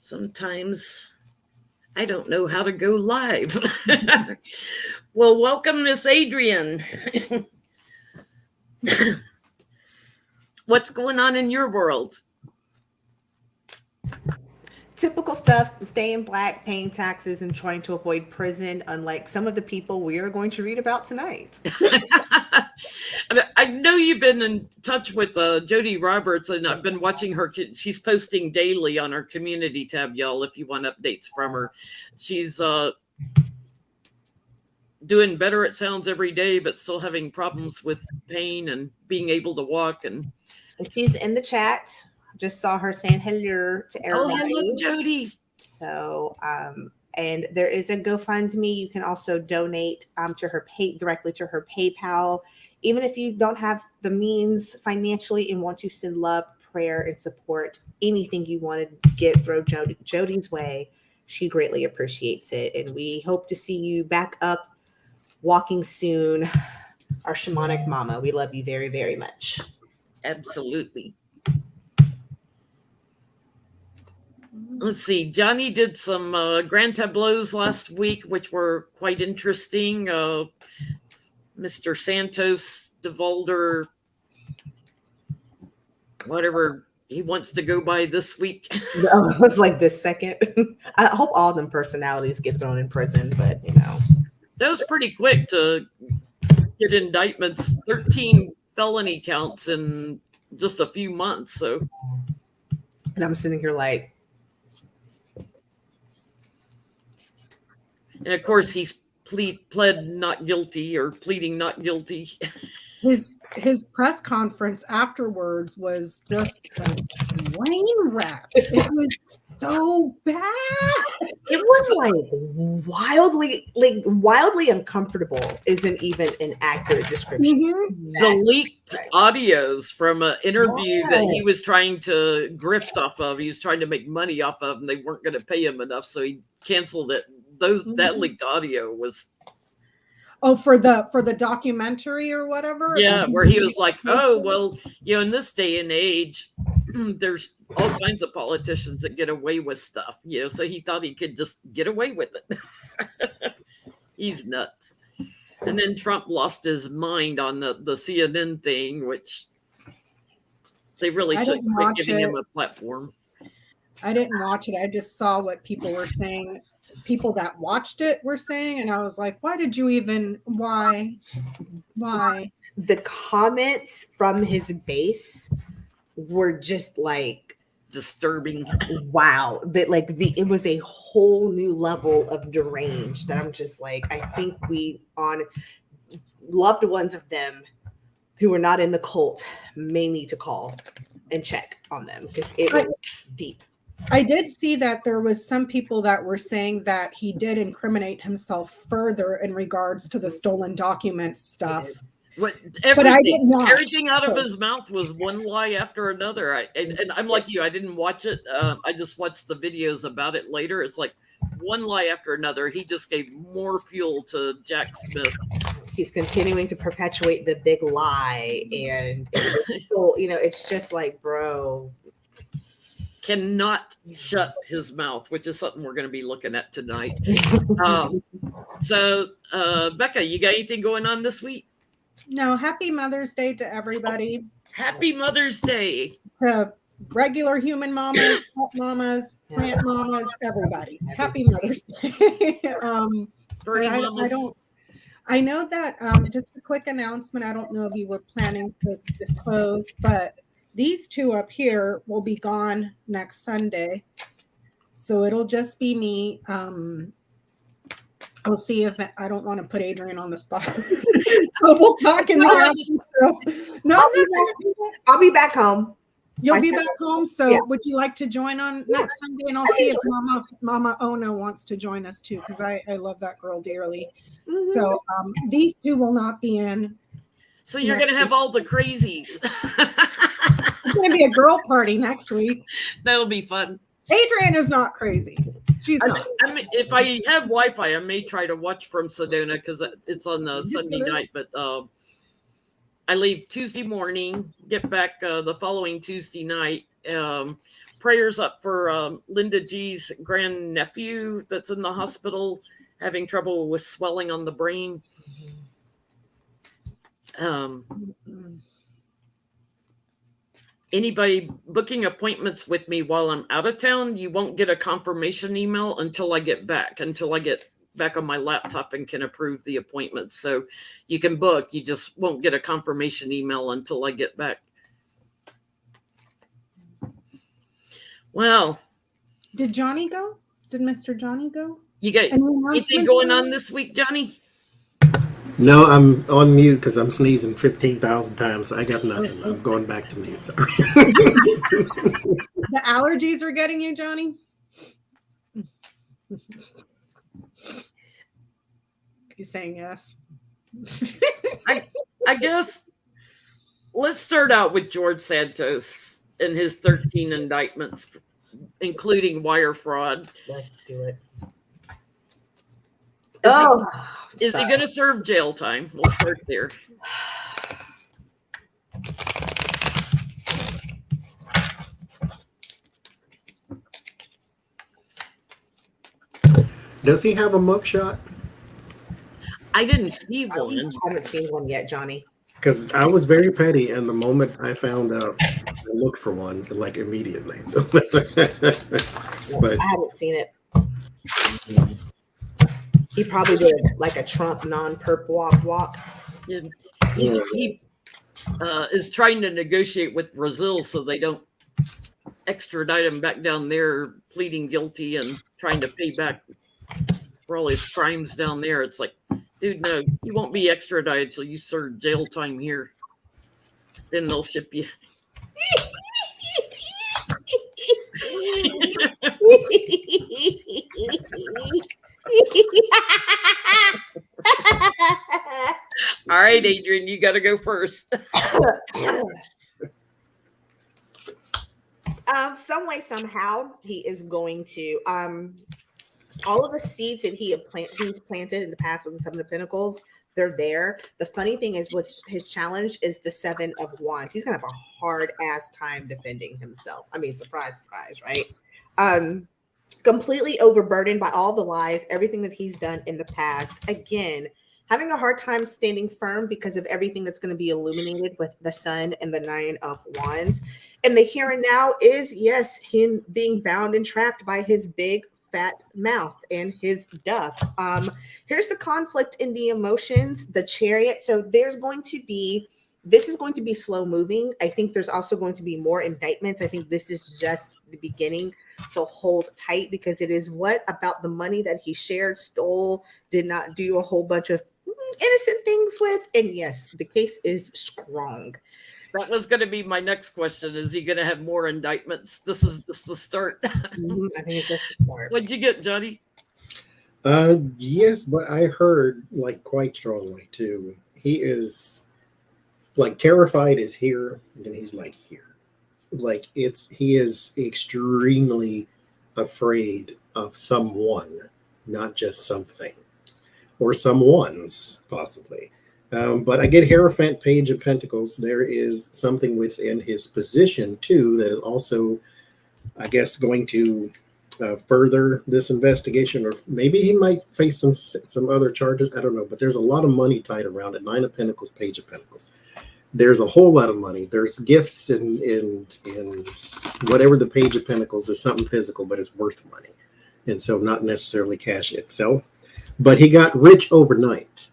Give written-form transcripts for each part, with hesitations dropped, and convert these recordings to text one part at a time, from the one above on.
Sometimes I don't know how to go live. Well, welcome, Miss Adrian. What's going on in your world? Typical stuff, staying black, paying taxes, and trying to avoid prison, unlike some of the people we are going to read about tonight. I know you've been in touch with Jody Roberts, and I've been watching her. She's posting daily on her community tab, y'all, if you want updates from her. She's doing better, it sounds, every day, but still having problems with pain and being able to walk. And she's in the chat. Just saw her saying hello to everybody. Oh, hello, Jody. So, and there is a GoFundMe. You can also donate to her directly to her PayPal. Even if you don't have the means financially and want to send love, prayer, and support, anything you want to throw Jody's way, she greatly appreciates it. And we hope to see you back up walking soon. Our shamanic mama, we love you very, very much. Absolutely. Let's see. Johnny did some grand tableaus last week, which were quite interesting. Mr. Santos, DeVolder, whatever he wants to go by this week. No, it's like this second. I hope all them personalities get thrown in prison, but that was pretty quick to get indictments, 13 felony counts in just a few months. So, and I'm sitting here like, and of course he's pled not guilty or pleading not guilty. His press conference afterwards was just a train wreck. It was so bad. It was wildly uncomfortable. Isn't even an accurate description. Mm-hmm. The leaked audios from an interview that he was trying to grift off of. He was trying to make money off of, and they weren't going to pay him enough, so he canceled it. That leaked audio was. Oh, for the documentary or whatever? Yeah, where he was like, oh, well, in this day and age, there's all kinds of politicians that get away with stuff, so he thought he could just get away with it. He's nuts. And then Trump lost his mind on the CNN thing, which they really should quit giving him a platform. I didn't watch it. I just saw what people were saying. People that watched it were saying, and I was like, why? The comments from his base were just like disturbing. Wow. It was a whole new level of deranged that I'm just like, I think we on loved ones of them who are not in the cult may need to call and check on them because it was deep. I did see that there was some people that were saying that he did incriminate himself further in regards to the stolen documents stuff. Everything out of his mouth was one lie after another. And I'm like you, I didn't watch it. I just watched the videos about it later. It's like one lie after another. He just gave more fuel to Jack Smith. He's continuing to perpetuate the big lie. And, it's just like, bro. Cannot shut his mouth, which is something we're going to be looking at tonight. So, Becca, you got anything going on this week? No. Happy Mother's Day to everybody. Happy Mother's Day to regular human mamas, pet mamas, plant mamas, everybody. Happy Mother's Day. I know that just a quick announcement. I don't know if you were planning to disclose, but these two up here will be gone next Sunday. So it'll just be me. I'll see if I don't want to put Adrian on the spot. So we'll talk in the No, I'll be back home. You'll be back home. So would you like to join on next Sunday? And I'll see if Mama Ona wants to join us too, because I love that girl dearly. Mm-hmm. So these two will not be in. So you're going to have all the crazies. It's going to be a girl party next week. That'll be fun. Adrian is not crazy. She's not. I mean, if I have Wi-Fi, I may try to watch from Sedona because it's on the Sunday night. But I leave Tuesday morning, get back the following Tuesday night. Prayers up for Linda G's grandnephew that's in the hospital having trouble with swelling on the brain. Anybody booking appointments with me while I'm out of town, you won't get a confirmation email until I get back on my laptop and can approve the appointment. So you can book, you just won't get a confirmation email until I get back. Well, did Johnny go? Did Mr. Johnny go? You got anything going on this week, Johnny? No, I'm on mute because I'm sneezing 15,000 times. I got nothing. I'm going back to mute. Sorry. The allergies are getting you, Johnny? He's saying yes. I guess let's start out with George Santos and his 13 indictments, including wire fraud. Let's do it. Is he going to serve jail time? We'll start there. Does he have a mugshot? I didn't see one. I haven't seen one yet, Johnny. Because I was very petty, and the moment I found out, I looked for one like immediately. So, but I haven't seen it. He probably did like a Trump non-perp walk. He is trying to negotiate with Brazil so they don't extradite him back down there, pleading guilty and trying to pay back for all his crimes down there. It's like, dude, no, you won't be extradited till you serve jail time here. Then they'll ship you. All right, Adrian, you got to go first. Some way, somehow, he is going to. All of the seeds that he's planted in the past with the Seven of Pentacles, they're there. The funny thing is, what his challenge is the Seven of Wands. He's gonna have a hard ass time defending himself. I mean, surprise, surprise, right? Completely overburdened by all the lies, everything that he's done in the past. Again, having a hard time standing firm because of everything that's going to be illuminated with the Sun and the Nine of Wands. And the here and now is, yes, him being bound and trapped by his big fat mouth and his duff. Here's the conflict in the emotions, the Chariot. So this is going to be slow moving. I think there's also going to be more indictments. I think this is just the beginning. So hold tight, because it is what about the money that he shared, stole, did not do a whole bunch of innocent things with. And yes, the case is strong. That was going to be my next question. Is he going to have more indictments? This is just the start. I think it's just the start. What'd you get, Johnny? Yes, but I heard like quite strongly too. He is like terrified is here, and then he's like here. Like he is extremely afraid of someone, not just something, or someone's possibly. But I get Hierophant, Page of Pentacles. There is something within his position too that is also, I guess, going to further this investigation, or maybe he might face some other charges. I don't know, but there's a lot of money tied around it. Nine of Pentacles, Page of Pentacles. There's a whole lot of money. There's gifts and whatever the Page of Pentacles is, something physical, but it's worth money. And so not necessarily cash itself. But he got rich overnight.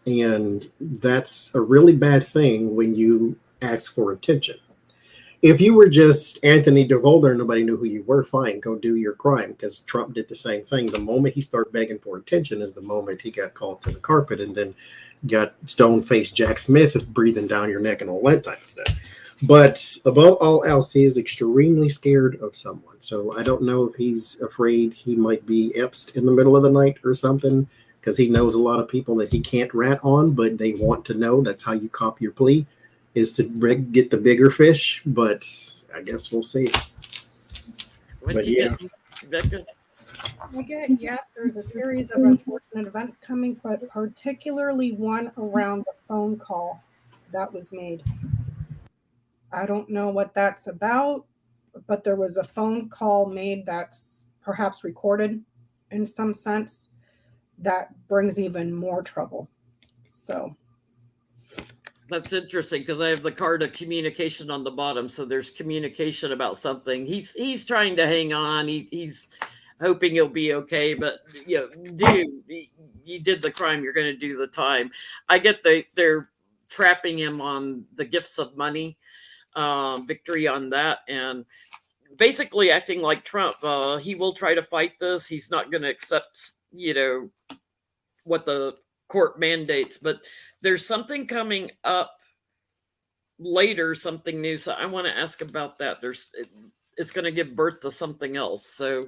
And that's a really bad thing when you ask for attention. If you were just Anthony DeVolder and nobody knew who you were, fine, go do your crime, because Trump did the same thing. The moment he started begging for attention is the moment he got called to the carpet, and then got stone-faced Jack Smith breathing down your neck and all that type of stuff. But above all else, he is extremely scared of someone. So I don't know if he's afraid he might be Epst in the middle of the night or something, because he knows a lot of people that he can't rat on, but they want to know. That's how you cop your plea, is to get the bigger fish. But I guess we'll see. But yeah. Rebecca? I get, yes, there's a series of unfortunate events coming, but particularly one around the phone call. that was made. I don't know what that's about, but there was a phone call made that's perhaps recorded in some sense that brings even more trouble. So That's interesting because I have the card of communication on the bottom. So there's communication about something. He's trying to hang on. He's hoping he'll be okay. But dude, you did the crime. You're going to do the time. I get they're trapping him on the gifts of money, victory on that, and basically acting like Trump. He will try to fight this. He's not going to accept what the court mandates, but there's something coming up later, something new. So I want to ask about that. It's going to give birth to something else. So,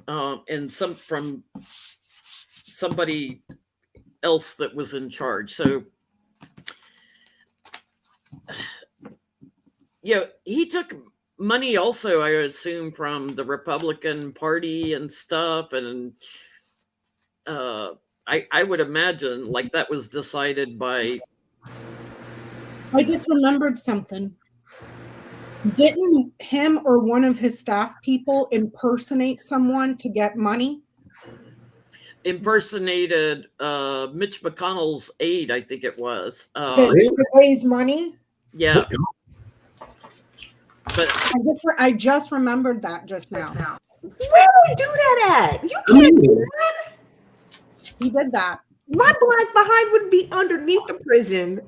and from somebody else that was in charge. So, he took money also, I assume, from the Republican Party and stuff, and I would imagine like that was decided by. I just remembered something. Didn't him or one of his staff people impersonate someone to get money? Impersonated Mitch McConnell's aide, I think it was. To raise money? Yeah. But I just remembered that just now. Where do we do that at? You can't do that. He did that. My black behind would be underneath the prison.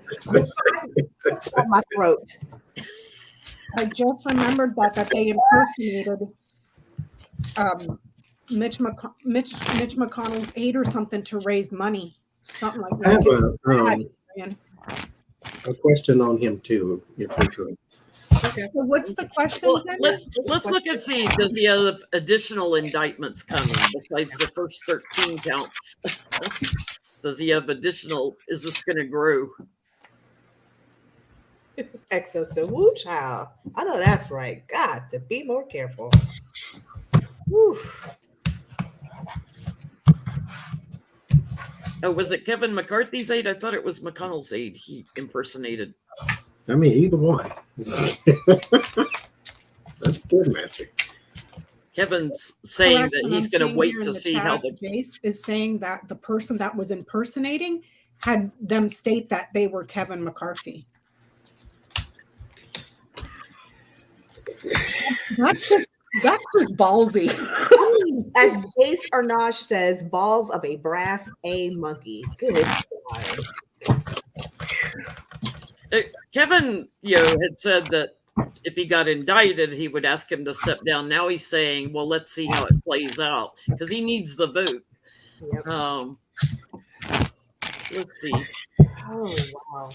It's on my throat. I just remembered that they impersonated Mitch McConnell's aide or something to raise money. Something like that. I have a question on him too, if we could. Okay. So what's the question? Well, let's look and see. Does he have additional indictments coming besides the first 13 counts? Does he have additional? Is this going to grow? Exo said, "Woo, child. I know that's right. God, to be more careful." Whew. Oh, was it Kevin McCarthy's aide? I thought it was McConnell's aide he impersonated. I mean, either one. That's still messy. Kevin's saying Correct, that and he's I'm going to seeing wait here in to the see chat, how the. Jace is saying that the person that was impersonating had them state that they were Kevin McCarthy. That's just ballsy. As Jace Arnage says, balls of a brass, a monkey. Good God. Kevin, had said that if he got indicted, he would ask him to step down. Now he's saying, well, let's see how it plays out because he needs the vote. Yep. Let's see. Oh, wow.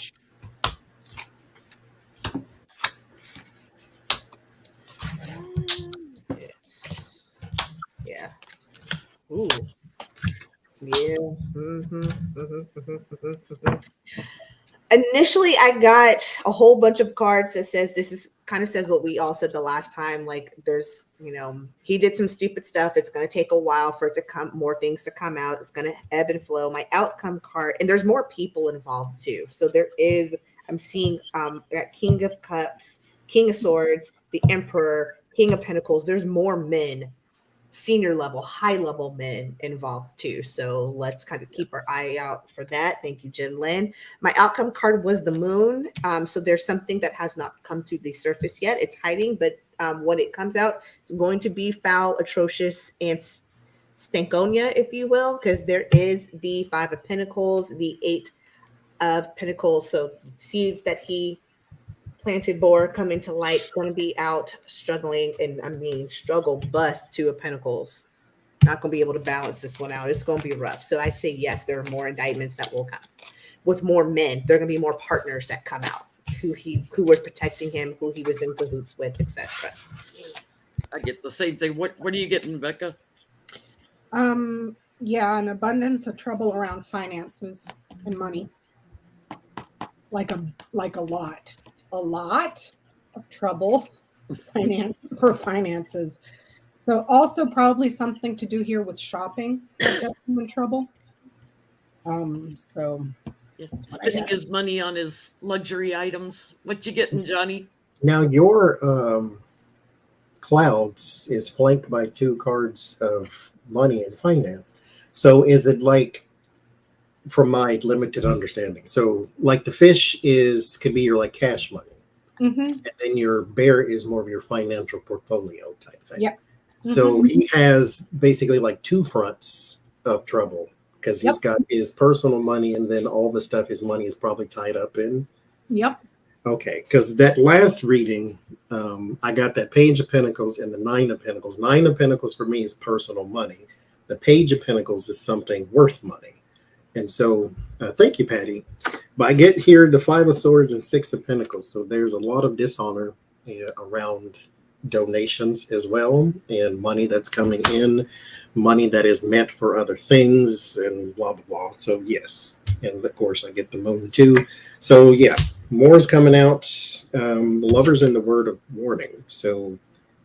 Yeah. Ooh. Yeah. Initially, I got a whole bunch of cards that says this is kind of says what we all said the last time. Like there's, he did some stupid stuff. It's going to take a while for it to come, more things to come out. It's going to ebb and flow. My outcome card, and there's more people involved too. So I'm seeing King of Cups, King of Swords, the Emperor, King of Pentacles. There's more men, senior level, high level men involved too. So let's kind of keep our eye out for that. Thank you, Jen Lynn. My outcome card was the moon. So there's something that has not come to the surface yet. It's hiding, but when it comes out, it's going to be foul, atrocious, and stankonia, if you will, because there is the 5 of Pentacles, the 8 of Pentacles. So seeds that he planted bore coming to light, going to be out struggling, and I mean struggle bust 2 of Pentacles. Not going to be able to balance this one out. It's going to be rough. So I'd say yes, there are more indictments that will come with more men. There are going to be more partners that come out who were protecting him, who he was in cahoots with, etc. I get the same thing. What are you getting, Becca? Yeah, an abundance of trouble around finances and money. Like a lot of trouble for finances. So also probably something to do here with shopping that gets him in trouble. So Yeah, That's what I spending got. his money on his luxury items. What you getting, Johnny? Now your clouds is flanked by 2 cards of money and finance. So is it like, from my limited understanding, so like the fish is could be your like cash money, Mm-hmm. and then your bear is more of your financial portfolio type thing. Yep. So he has basically like 2 fronts of trouble because he's got his personal money and then all the stuff his money is probably tied up in. Yep. Okay, because that last reading, I got that Page of Pentacles and the Nine of Pentacles. Nine of Pentacles for me is personal money. The Page of Pentacles is something worth money. And so, thank you, Patty. But I get here the Five of Swords and Six of Pentacles. So there's a lot of dishonor around donations as well, and money that's coming in, money that is meant for other things, and blah, blah, blah. So, yes. And of course, I get the Moon too. So, yeah, more's coming out. The Lover's in the word of warning. So,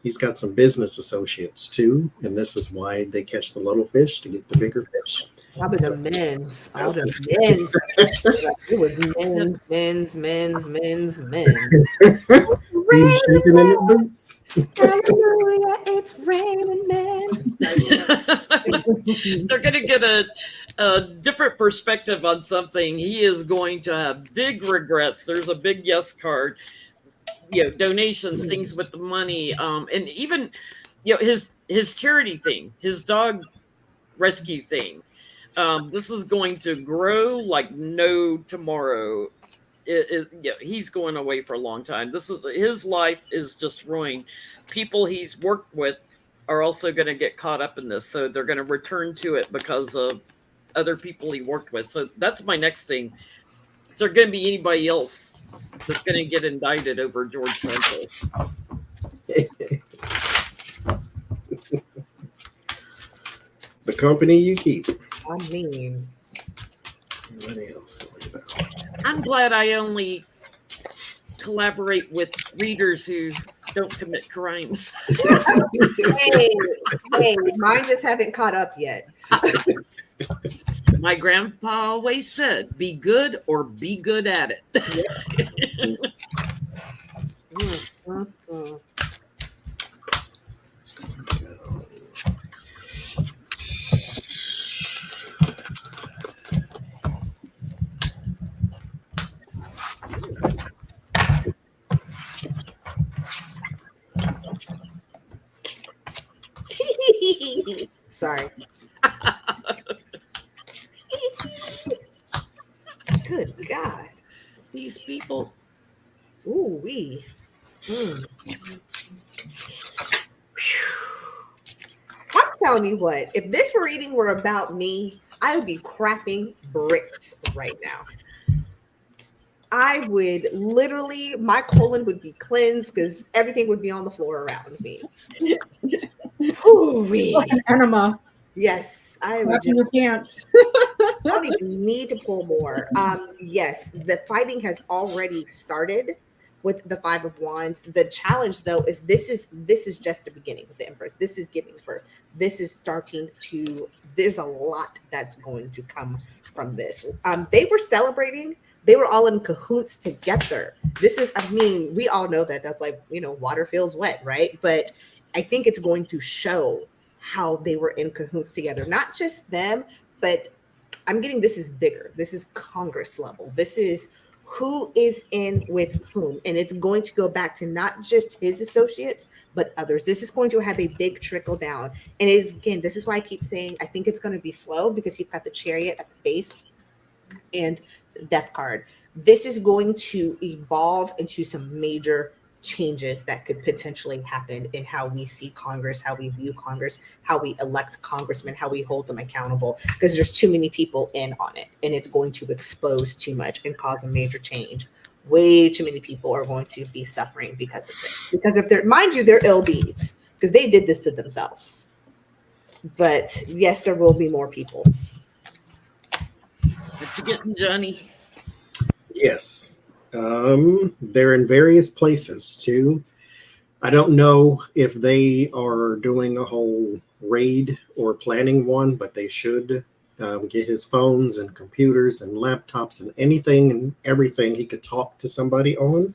he's got some business associates too. And this is why they catch the little fish to get the bigger fish. Probably the men's. All the men's. It was men's. He's shaking in his boots. Hallelujah, it's raining men. They're going to get a different perspective on something. He is going to have big regrets. There's a big yes card. Donations, things with the money, and even his charity thing, his dog rescue thing. This is going to grow like no tomorrow. He's going away for a long time. His life is just ruined. People he's worked with are also going to get caught up in this, so they're going to return to it because of other people he worked with. So that's my next thing. Is there going to be anybody else that's going to get indicted over George Santos? The company you keep. I mean, What else? I'm glad I only collaborate with readers who don't commit crimes. hey, mine just haven't caught up yet. My grandpa always said, be good or be good at it. Sorry. Good God. These people. Ooh, wee. I'm telling you what, if this reading were about me, I would be crapping bricks right now. I would literally, my colon would be cleansed because everything would be on the floor around me. Ooh-wee. Like an enema. Yes, I would. Wrapping your pants. I don't even need to pull more. Yes, the fighting has already started with the Five of Wands. The challenge, though, is this is just the beginning with the Empress. This is giving birth. This is starting to. There's a lot that's going to come from this. They were celebrating. They were all in cahoots together. This is, I mean, we all know that. That's like, water feels wet, right? But I think it's going to show how they were in cahoots together. Not just them, but I'm getting this is bigger. This is Congress level. This is who is in with whom. And it's going to go back to not just his associates, but others. This is going to have a big trickle down. And it is, again, this is why I keep saying I think it's going to be slow because you've got the Chariot at the base and the Death card. This is going to evolve into some major changes that could potentially happen in how we see Congress, how we view Congress, how we elect congressmen, how we hold them accountable, because there's too many people in on it and it's going to expose too much and cause a major change. Way too many people are going to be suffering because of this. Because if they're, mind you, they're ill deeds because they did this to themselves. But yes, there will be more people. What you getting, Johnny? Yes. They're in various places too. I don't know if they are doing a whole raid or planning one, but they should. get his phones and computers and laptops and anything and everything he could talk to somebody on.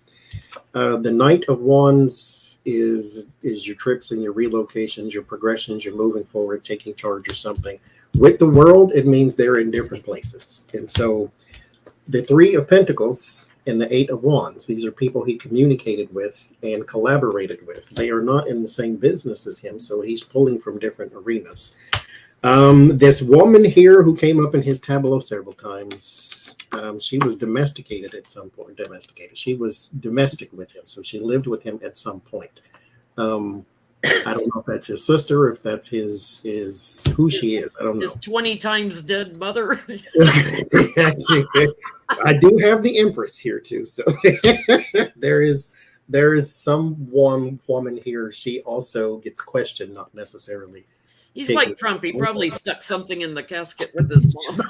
The Knight of Wands is your trips and your relocations, your progressions, you're moving forward, taking charge or something. With the World, it means they're in different places. And so the Three of Pentacles and the Eight of Wands, these are people he communicated with and collaborated with. They are not in the same business as him, so he's pulling from different arenas. This woman here who came up in his tableau several times, she was domesticated at some point. She was domestic with him, so she lived with him at some point. I don't know if that's his sister, if that's his who she is. I don't know. His 20 times dead mother. I do have the Empress here too, so there is some one woman here. She also gets questioned, not necessarily. He's like Trump. He probably stuck something in the casket with his mom.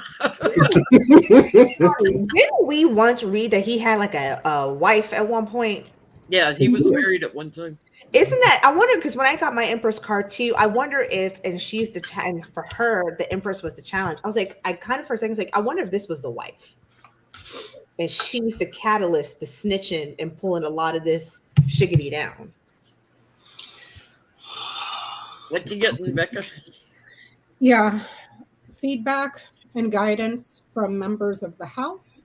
Didn't we once read that he had like a wife at one point? Yeah, he was married at one time. Isn't that, I wonder, because when I got my Empress card too, I wonder if, and she's the and for her, the Empress was the challenge. I was like, I kind of for a second was like, I wonder if this was the wife. And she's the catalyst to snitching and pulling a lot of this shiggity down. What you getting, Becca? Yeah. Feedback and guidance from members of the house.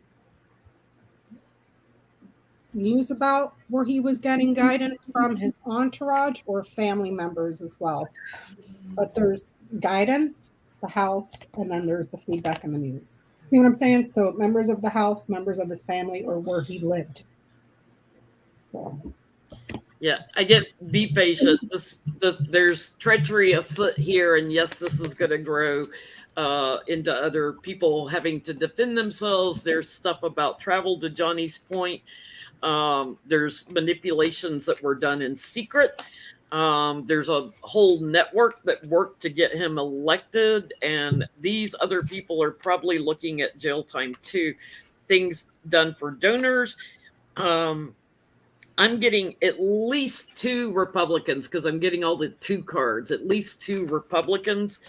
News about where he was getting guidance from his entourage or family members as well. But there's guidance, the house, and then there's the feedback and the news. See what I'm saying? So members of the house, members of his family, or where he lived. So yeah, I get be patient. There's treachery afoot here, and yes, this is going to grow into other people having to defend themselves. There's stuff about travel, to Johnny's point. There's manipulations that were done in secret. There's a whole network that worked to get him elected, and these other people are probably looking at jail time too. Things done for donors. I'm getting at least 2 Republicans, because I'm getting all the 2 cards. At least 2 Republicans.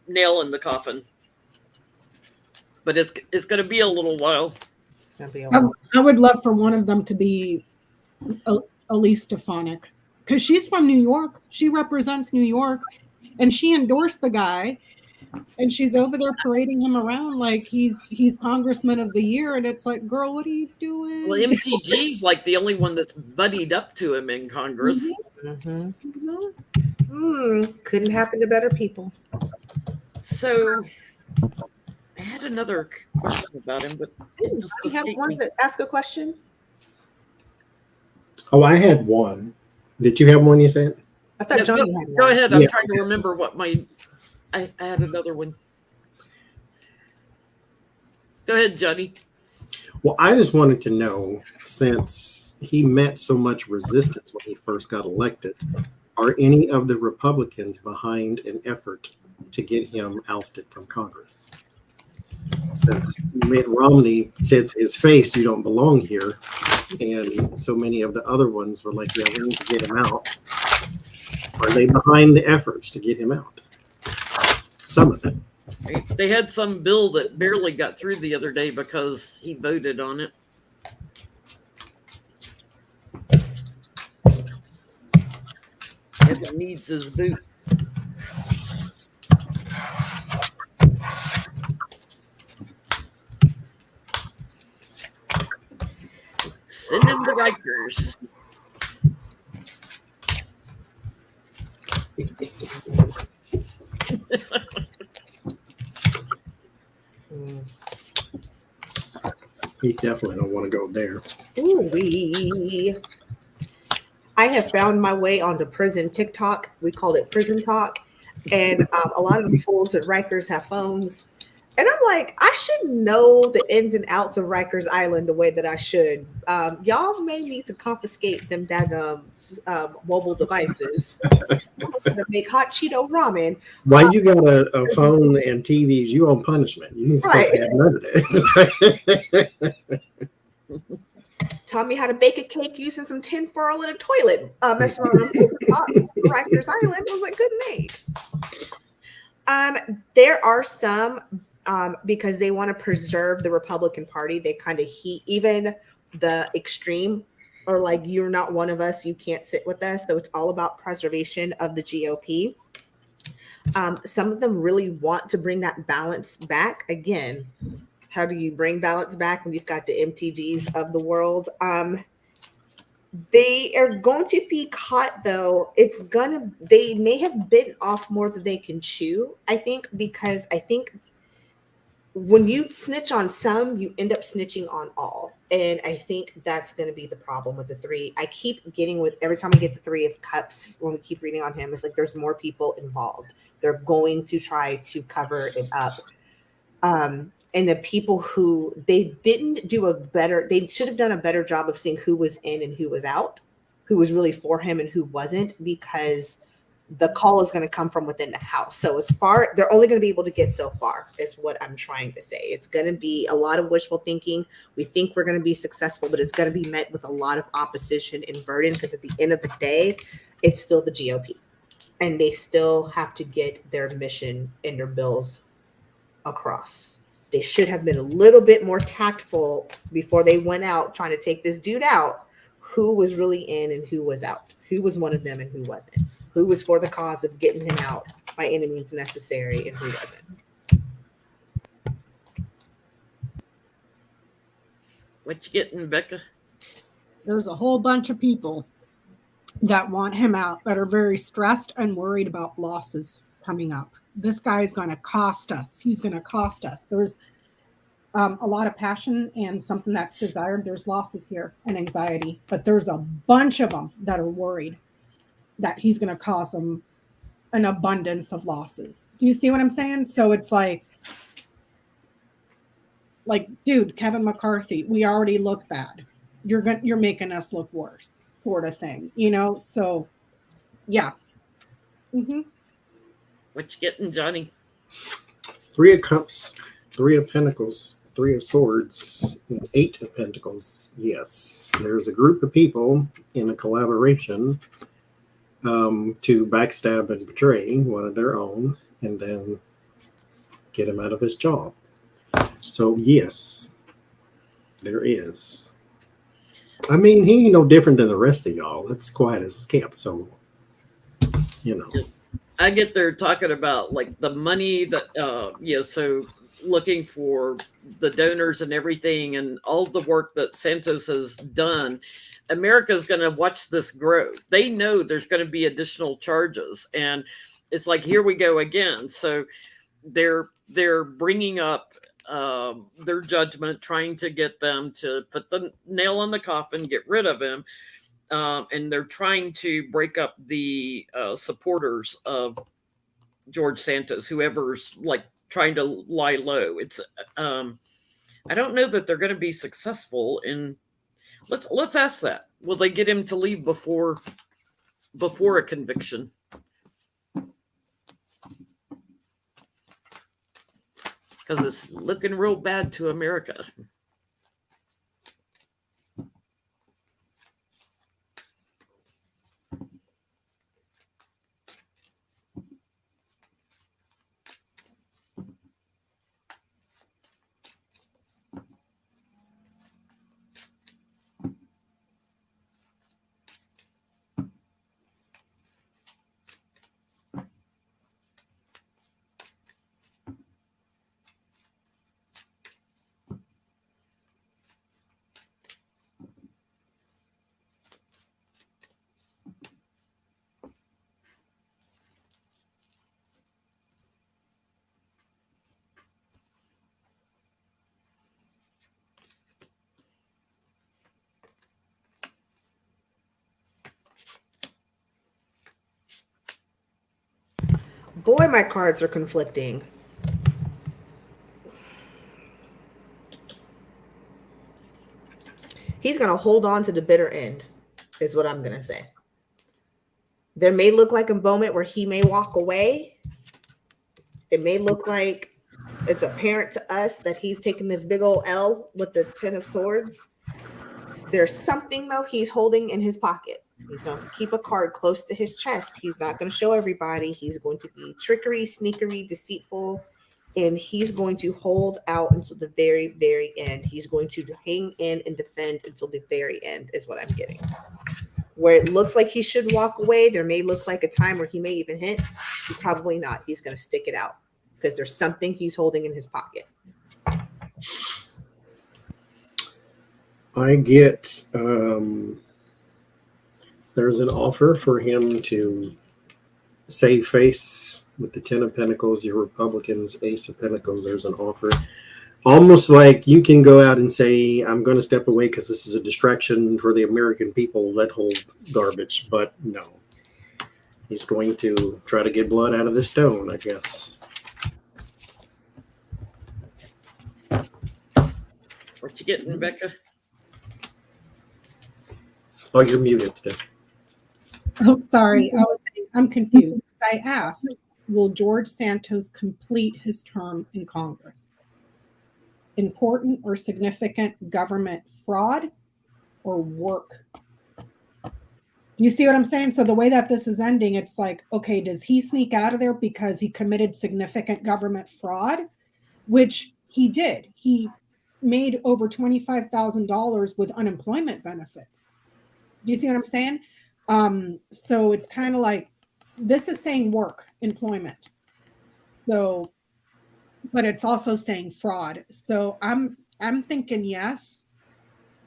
Nail in the coffin. But it's going to be a little while. It's going to be a while. I would love for one of them to be Elise Stefanik, because she's from New York. She represents New York, and she endorsed the guy, and she's over there parading him around like he's congressman of the year, and it's like, girl, what are you doing? Well, MTG's like the only one that's buddied up to him in Congress. Couldn't happen to better people. So I had another question about him, but it just You have escaped one me. to ask a question? Oh, I had one. Did you have one, you said? I thought No, Johnny had one. Go ahead. I'm Yeah. trying to remember what I had another one. Go ahead, Johnny. Well, I just wanted to know, since he met so much resistance when he first got elected, are any of the Republicans behind an effort to get him ousted from Congress? Since Mitt Romney said to his face, you don't belong here, and so many of the other ones were like, yeah, we need to get him out. Are they behind the efforts to get him out? Some of them. They had some bill that barely got through the other day because he voted on it. It needs his boot. Send him to Rikers. He definitely don't want to go there. Ooh-wee. I have found my way onto prison TikTok. We call it prison talk. And a lot of the fools at Rikers have phones. And I'm like, I should know the ins and outs of Rikers Island the way that I should. Y'all may need to confiscate them daggum mobile devices to make hot Cheeto ramen. Why you got a phone and TVs? You on punishment. You ain't supposed to have none of that. Taught me how to bake a cake using some tin foil in a toilet. Messing around on Rikers Island. I was like, good night. There are some because they want to preserve the Republican Party. They kind of even the extreme, or like, you're not one of us, you can't sit with us. So it's all about preservation of the GOP. Some of them really want to bring that balance back. Again, how do you bring balance back when you've got the MTGs of the world? They are going to be caught, though. They may have bitten off more than they can chew, I think, because I think when you snitch on some, you end up snitching on all. And I think that's going to be the problem with the three. I keep getting with every time I get the Three of Cups, when we keep reading on him, it's like there's more people involved. They're going to try to cover it up. And the people who they should have done a better job of seeing who was in and who was out, who was really for him and who wasn't, because the call is going to come from within the house. So they're only going to be able to get so far, is what I'm trying to say. It's going to be a lot of wishful thinking. We think we're going to be successful, but it's going to be met with a lot of opposition and burden, because at the end of the day, it's still the GOP, and they still have to get their mission and their bills across. They should have been a little bit more tactful before they went out trying to take this dude out, who was really in and who was out, who was one of them and who wasn't, who was for the cause of getting him out by any means necessary and who wasn't. What you getting, Becca? There's a whole bunch of people that want him out that are very stressed and worried about losses coming up. This guy's going to cost us. He's going to cost us. There's a lot of passion and something that's desired. There's losses here and anxiety, but there's a bunch of them that are worried that he's going to cause them an abundance of losses. Do you see what I'm saying? So it's like, dude, Kevin McCarthy, we already look bad. You're making us look worse, sort of thing, So, yeah. Mm-hmm. What you getting, Johnny? Three of Cups, Three of Pentacles, Three of Swords, and Eight of Pentacles. Yes, there's a group of people in a collaboration to backstab and betray one of their own and then get him out of his job. So, yes, there is. I mean, he ain't no different than the rest of y'all. It's quiet as kept, so, I get there talking about like the money that, so looking for the donors and everything and all the work that Santos has done. America's going to watch this grow. They know there's going to be additional charges, and it's like, here we go again. So they're bringing up their judgment, trying to get them to put the nail in the coffin, get rid of him. And they're trying to break up the supporters of George Santos, whoever's like trying to lie low. It's I don't know that they're going to be successful in. Let's ask that. Will they get him to leave before a conviction? Because it's looking real bad to America. Boy, my cards are conflicting. He's going to hold on to the bitter end, is what I'm going to say. There may look like a moment where he may walk away. It may look like it's apparent to us that he's taking this big old L with the Ten of Swords. There's something, though, he's holding in his pocket. He's going to keep a card close to his chest. He's not going to show everybody. He's going to be trickery, sneakery, deceitful, and he's going to hold out until the very, very end. He's going to hang in and defend until the very end, is what I'm getting. Where it looks like he should walk away, there may look like a time where he may even hint. He's probably not. He's going to stick it out because there's something he's holding in his pocket. I get there's an offer for him to save face with the 10 of Pentacles, your Republicans, Ace of Pentacles. There's an offer. Almost like you can go out and say, I'm going to step away because this is a distraction for the American people, that whole garbage. But no. He's going to try to get blood out of the stone, I guess. What you getting, Becca? Oh, you're muted, Steph. Oh, sorry. I was saying, I'm confused. I asked, will George Santos complete his term in Congress? Important or significant government fraud or work? Do you see what I'm saying? So the way that this is ending, it's like, okay, does he sneak out of there because he committed significant government fraud? Which he did. He made over $25,000 with unemployment benefits. Do you see what I'm saying? So it's kind of like, this is saying work, employment. So, but it's also saying fraud. So I'm thinking yes,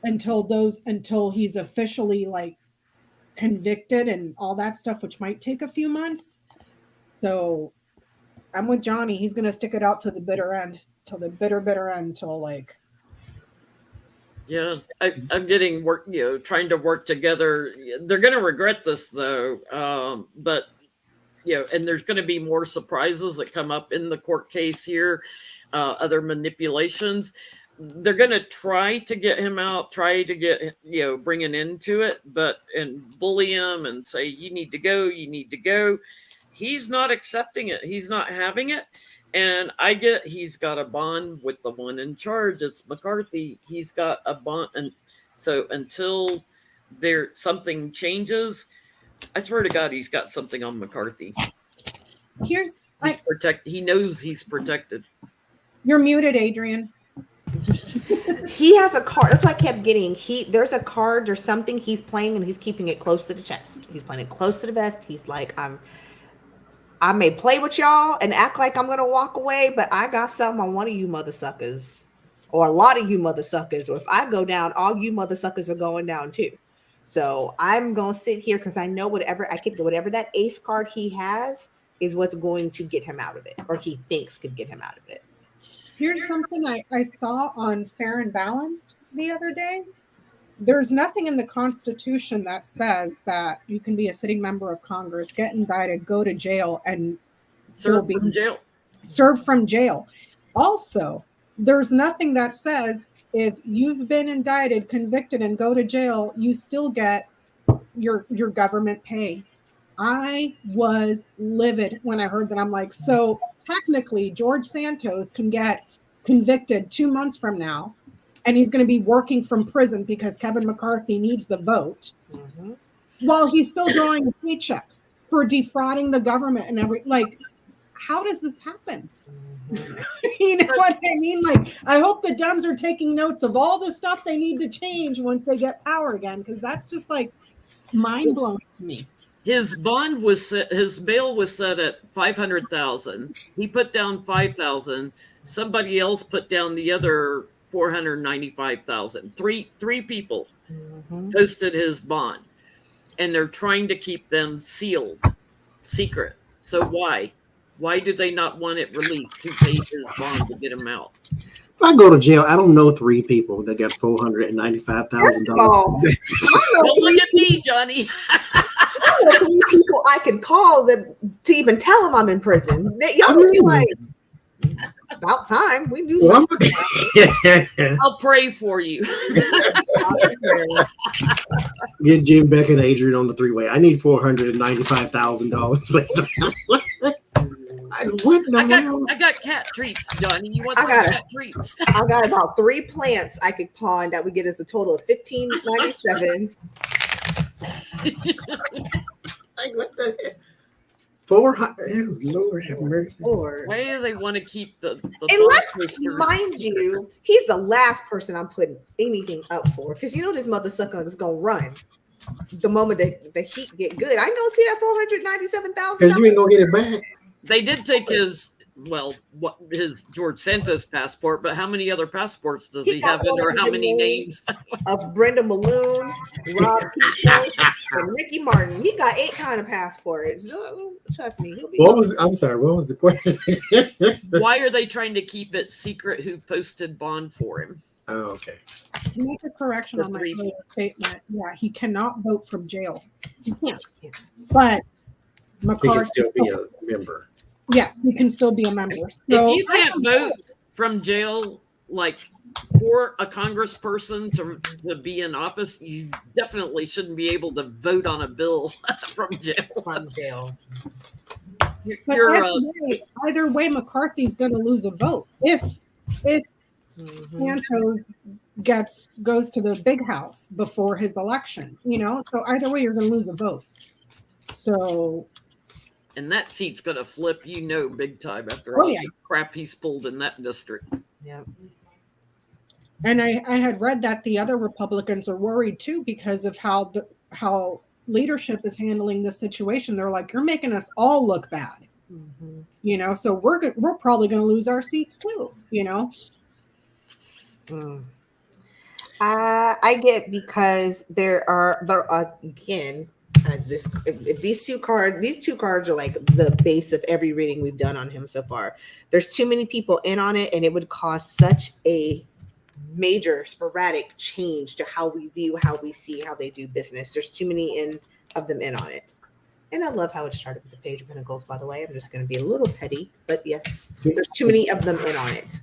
until he's officially like convicted and all that stuff, which might take a few months. So I'm with Johnny. He's gonna stick it out to the bitter end, till the bitter end, till like. Yeah, I'm getting work, trying to work together. They're going to regret this though. But, and there's going to be more surprises that come up in the court case here, other manipulations. They're going to try to get him out, try to get, bring an end to it, and bully him and say, you need to go. He's not accepting it. He's not having it. And he's got a bond with the one in charge. It's McCarthy. He's got a bond. And so until something changes, I swear to God, he's got something on McCarthy. He knows he's protected. You're muted, Adrian. He has a card. That's what I kept getting. There's a card, there's something he's playing and he's keeping it close to the chest. He's playing it close to the vest. He's like, I may play with y'all and act like I'm going to walk away, but I got something on one of you mother suckers, or a lot of you mother suckers. Or if I go down, all you mother suckers are going down too. So I'm going to sit here because I know whatever that ace card he has is what's going to get him out of it, or he thinks could get him out of it. Here's something I saw on Fair and Balanced the other day. There's nothing in the Constitution that says that you can be a sitting member of Congress, get indicted, go to jail, and Serve from jail. Also, there's nothing that says if you've been indicted, convicted, and go to jail, you still get your government pay. I was livid when I heard that. I'm like, so technically, George Santos can get convicted 2 months from now, and he's going to be working from prison because Kevin McCarthy needs the vote, while he's still drawing a paycheck for defrauding the government and how does this happen? You know what I mean? Like, I hope the Dems are taking notes of all the stuff they need to change once they get power again, because that's just like mind-blowing to me. His bond was set, his bail was set at $500,000. He put down $5,000. Somebody else put down the other $495,000. Three people posted his bond, and they're trying to keep them secret. So why do they not want it released? Who paid his bond to get him out? If I go to jail, I don't know 3 people that got $495,000. Don't look at me, Johnny. I know 3 people I could call to even tell them I'm in prison. Y'all would be like, about time we do something. I'll pray for you. Get Jim, Beck, and Adrian on the 3-way. I need $495,000, please. I got cat treats, Johnny. You want some cat treats? I got about 3 plants I could pawn that would get us a total of $1,597. Like, what the heck? 400. Oh, Lord have mercy. Lord. Why do they want to keep the And bump let's posters? mind you, he's the last person I'm putting anything up for, because you know this mother sucker is gonna run the moment that the heat get good. I ain't gonna see that $497,000. Because you ain't going to get it back. They did take his his George Santos passport, but how many other passports does he have under how many names? Of Brenda Malone, Rob Peter, and Ricky Martin. He got 8 kind of passports. Trust me, he'll be. I'm sorry, what was the question? Why are they trying to keep it secret who posted bond for him? Oh, okay. To make a correction on my earlier statement, yeah, he cannot vote from jail. He can't. But He McCarthy can still be a member. Yes, he can still be a member. So If you can't vote from jail, like for a congressperson to be in office, you definitely shouldn't be able to vote on a bill from jail. From jail. Either way, McCarthy's going to lose a vote if Santos goes to the big house before his election. So either way, you're going to lose a vote. So. And that seat's going to flip, big time after all the crap he's pulled in that district. Yeah. And I had read that the other Republicans are worried too because of how leadership is handling this situation. They're like, you're making us all look bad. Mm-hmm. So we're probably going to lose our seats too. I get, because there are again. If these two cards are like the base of every reading we've done on him so far. There's too many people in on it, and it would cause such a major sporadic change to how we view, how we see, how they do business. There's too many of them in on it. And I love how it started with the Page of Pentacles, by the way. I'm just going to be a little petty, but yes, there's too many of them in on it.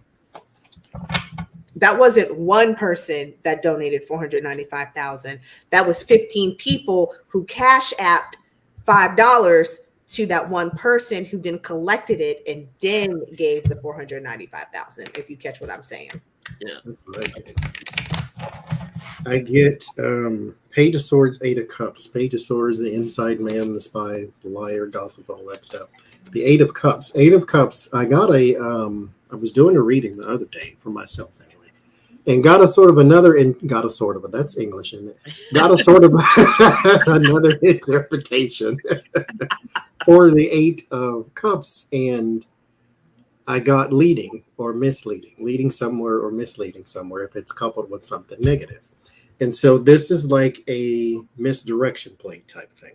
That wasn't one person that donated $495,000. That was 15 people who cash apped $5 to that one person who then collected it and then gave the $495,000. If you catch what I'm saying. Yeah, that's what I get. Page of Swords, 8 of Cups. Page of Swords, the inside man, the spy, the liar, gossip, all that stuff. The 8 of Cups. 8 of Cups. I got I was doing a reading the other day for myself. And got a sort of that's English, isn't it? Got a sort of another interpretation for the 8 of Cups. And I got leading or misleading, leading somewhere or misleading somewhere if it's coupled with something negative. And so this is like a misdirection play type thing.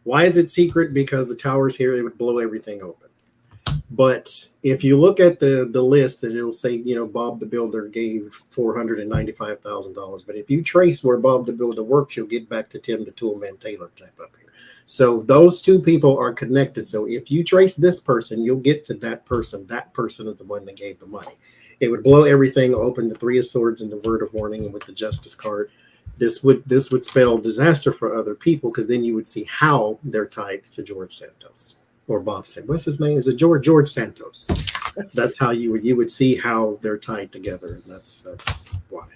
Why is it secret? Because the tower's here, it would blow everything open. But if you look at the list, that it'll say, Bob the Builder gave $495,000. But if you trace where Bob the Builder works, you'll get back to Tim the Toolman Taylor type up here. So those two people are connected. So if you trace this person, you'll get to that person. That person is the one that gave the money. It would blow everything open. The 3 of Swords and the Word of Warning with the Justice card. This would spell disaster for other people, because then you would see how they're tied to George Santos. Or Bob said, what's his name? Is it George Santos? That's how you would see how they're tied together. And that's why.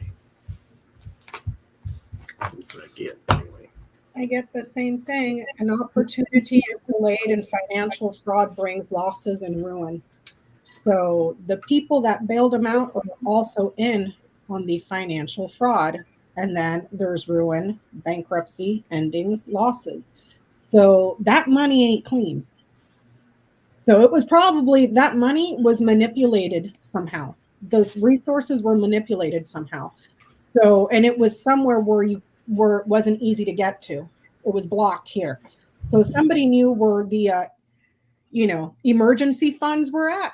That's what I get anyway. I get the same thing. An opportunity is delayed, and financial fraud brings losses and ruin. So the people that bailed him out are also in on the financial fraud. And then there's ruin, bankruptcy, endings, losses. So that money ain't clean. So it was probably, that money was manipulated somehow. Those resources were manipulated somehow. So, and it was somewhere where it wasn't easy to get to. It was blocked here. So somebody knew where the, emergency funds were at.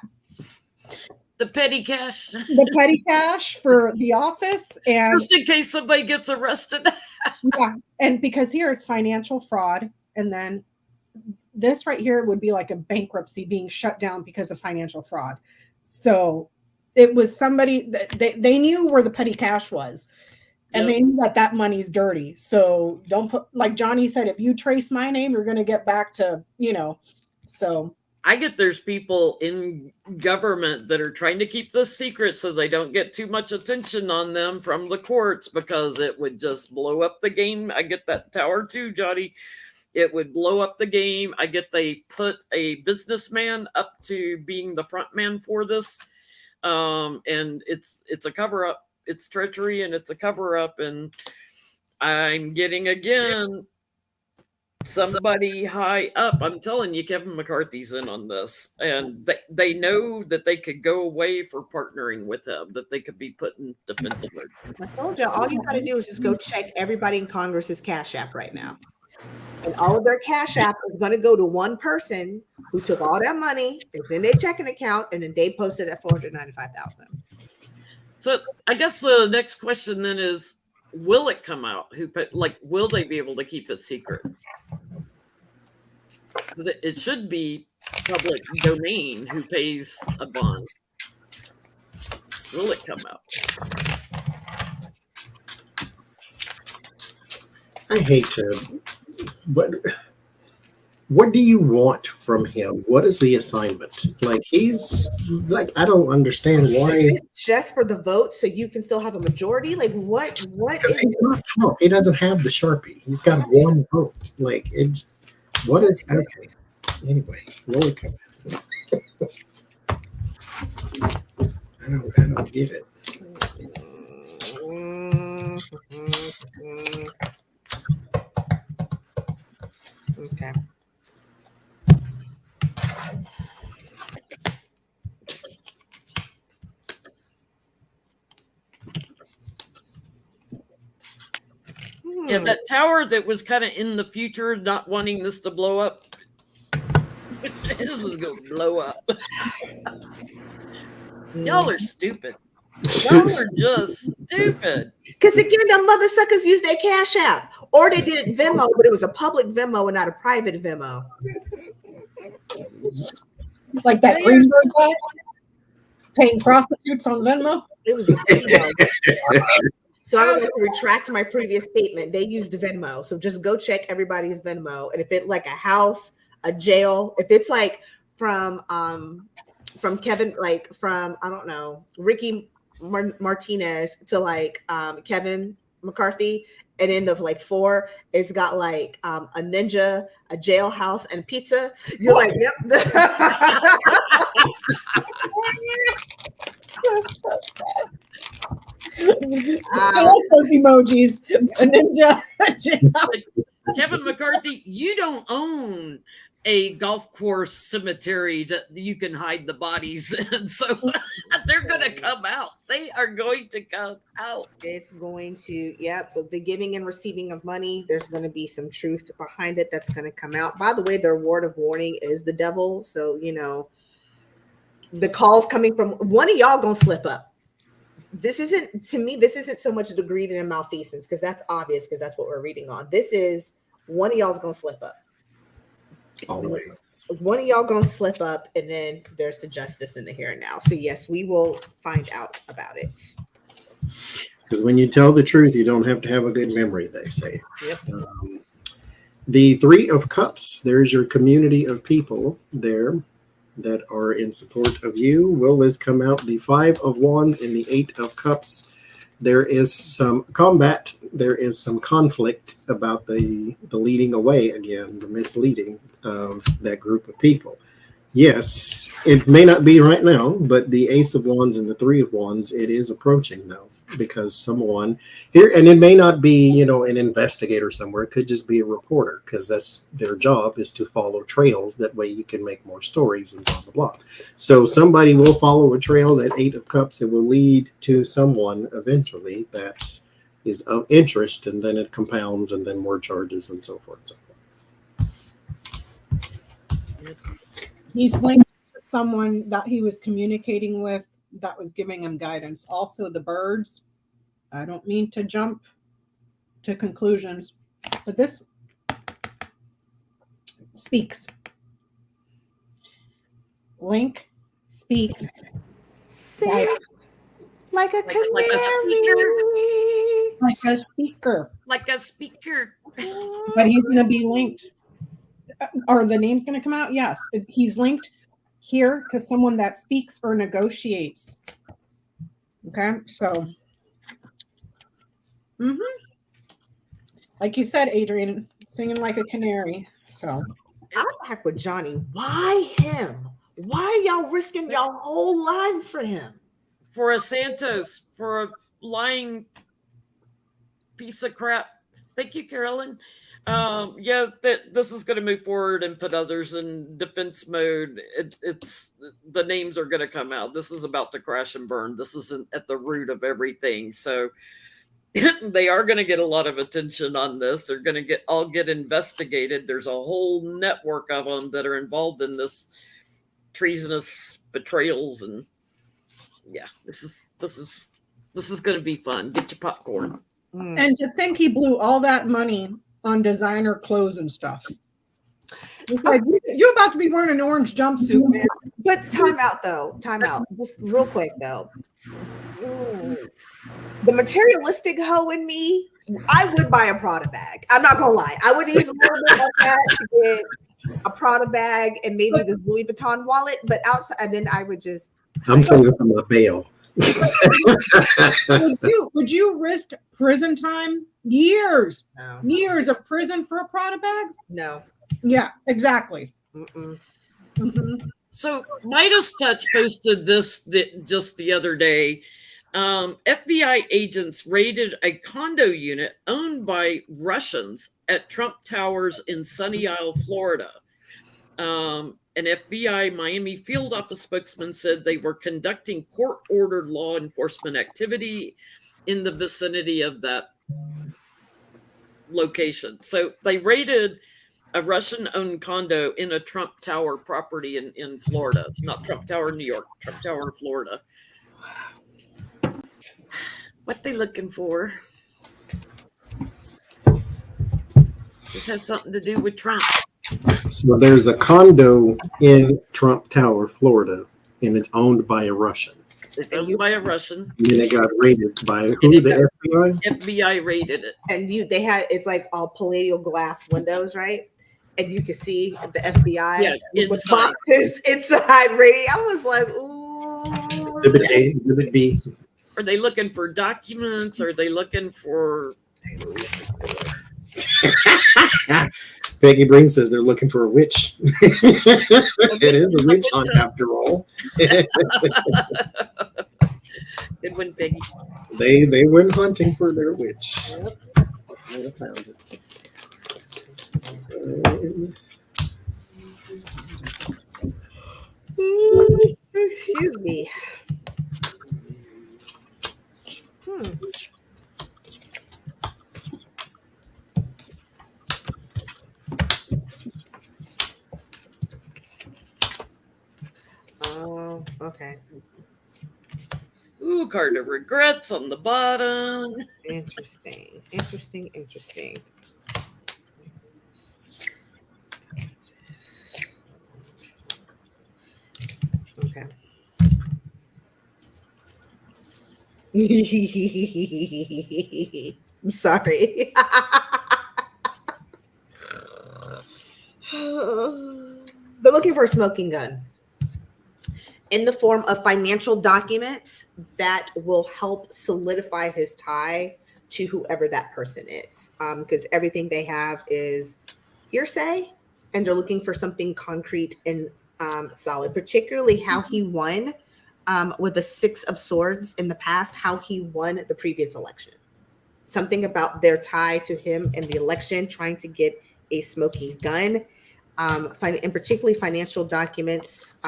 The petty cash. The petty cash for the office. And just in case somebody gets arrested. Yeah. And because here it's financial fraud. And then this right here would be like a bankruptcy being shut down because of financial fraud. So it was somebody that they knew where the petty cash was, and they knew that money's dirty. So don't put, like Johnny said, if you trace my name, you're going to get back to, so I get there's people in government that are trying to keep this secret so they don't get too much attention on them from the courts because it would just blow up the game. I get that tower too, Johnny. It would blow up the game. I get they put a businessman up to being the front man for this. And it's a cover up. It's treachery and it's a cover up. And I'm getting again somebody high up. I'm telling you, Kevin McCarthy's in on this, and they know that they could go away for partnering with him, that they could be put in defense mode. I told you, all you got to do is just go check everybody in Congress's Cash App right now. And all of their Cash App is going to go to one person who took all that money, it's in their checking account, and then they posted at $495,000. So I guess the next question then is, will it come out? Will they be able to keep a secret? Because it should be public domain who pays a bond. Will it come out? I hate to. What do you want from him? What is the assignment? Like, he's like, I don't understand why. Just for the vote, so you can still have a majority. Like, what? Because he's not Trump. He doesn't have the Sharpie. He's got one vote. Like, it's what is okay. Anyway, really come. I don't get it. Okay. Yeah, that tower that was kind of in the future, not wanting this to blow up. This is going to blow up. Y'all are stupid. Y'all are just stupid. Because again, them mother suckers use their Cash App, or they did it Venmo, but it was a public Venmo and not a private Venmo. Like that Greenberg guy paying prostitutes on Venmo. It was Venmo. So I would like to retract my previous statement. They used Venmo. So just go check everybody's Venmo. And if it's like a house, a jail, if it's like from Kevin, like from, I don't know, Ricky Martinez to like Kevin McCarthy, and in the like 4, it's got like a ninja, a jailhouse, and pizza. You're like, yep. Those emojis, a ninja. Kevin McCarthy, you don't own a golf course cemetery that you can hide the bodies in. So they're going to come out. They are going to come out. It's going to, yep, the giving and receiving of money, there's going to be some truth behind it that's going to come out. By the way, their word of warning is the devil. So, you know, the calls coming from one of y'all going to slip up. This isn't, to me, this isn't so much the greed and malfeasance, because that's obvious, because that's what we're reading on. This is one of y'all's going to slip up. Always. One of y'all going to slip up, and then there's the justice in the here and now. So yes, we will find out about it. Because when you tell the truth, you don't have to have a good memory, they say. Yep. The 3 of Cups, there's your community of people there that are in support of you. Will this come out? The 5 of Wands and the 8 of Cups. There is some combat. There is some conflict about the leading away again, the misleading of that group of people. Yes, it may not be right now, but the Ace of Wands and the 3 of Wands, it is approaching now, because someone here, and it may not be, you know, an investigator somewhere. It could just be a reporter, because that's their job, is to follow trails. That way you can make more stories and blah, blah, blah. So somebody will follow a trail, that 8 of Cups, it will lead to someone eventually that is of interest, and then it compounds, and then more charges and so forth and so forth. He's linked to someone that he was communicating with that was giving him guidance. Also, the birds. I don't mean to jump to conclusions, but this speaks. Link speaks. Sing like a canary. Like a speaker. Like a speaker. Like a speaker. But he's going to be linked Are the names going to come out? Yes. He's linked here to someone that speaks or negotiates. Okay, so, like you said, Adrian, singing like a canary. So I'm back with Johnny. Why him? Why are y'all risking y'all whole lives for him? For a Santos, for a lying piece of crap. Thank you, Carolyn. Yeah, this is going to move forward and put others in defense mode. It's the names are going to come out. This is about to crash and burn. This is at the root of everything. So they are going to get a lot of attention on this. They're going to get investigated. There's a whole network of them that are involved in this treasonous betrayals, and yeah, this is going to be fun. Get your popcorn. And to think he blew all that money on designer clothes and stuff. It's like, you're about to be wearing an orange jumpsuit, man. But time out, though. Time out. Just real quick, though. The materialistic hoe in me, I would buy a Prada bag. I'm not going to lie. I would use a little bit of that to get a Prada bag and maybe this Louis Vuitton wallet. But outside, and then I would just... I'm saving for my bail. Would you risk prison time? Years of prison for a Prada bag? No. Yeah, exactly. So Midas Touch posted this just the other day. FBI agents raided a condo unit owned by Russians at Trump Towers in Sunny Isle, Florida. An FBI Miami field office spokesman said they were conducting court-ordered law enforcement activity in the vicinity of that location. So they raided a Russian-owned condo in a Trump Tower property in Florida. Not Trump Tower, New York. Trump Tower, Florida. What they looking for? Just have something to do with Trump. So there's a condo in Trump Tower, Florida, and it's owned by a Russian. It's owned by a Russian. And then it got raided by who? The FBI? FBI raided it. And it's like all palladial glass windows, right? And you can see the FBI with boxes inside raiding. I was like, ooh. Exhibit A, Exhibit B. Are they looking for documents? Are they looking for... Peggy Breen says they're looking for a witch. It is a witch hunt after all. Good one, Peggy. They went hunting for their witch. Yep. Would have found it. Excuse me. Oh, okay. Ooh, card of regrets on the bottom. Interesting. Okay. I'm sorry. They're looking for a smoking gun in the form of financial documents that will help solidify his tie to whoever that person is. Because everything they have is hearsay, and they're looking for something concrete and solid, particularly how he won with the 6 of Swords in the past, how he won the previous election. Something about their tie to him in the election, trying to get a smoking gun, and particularly financial documents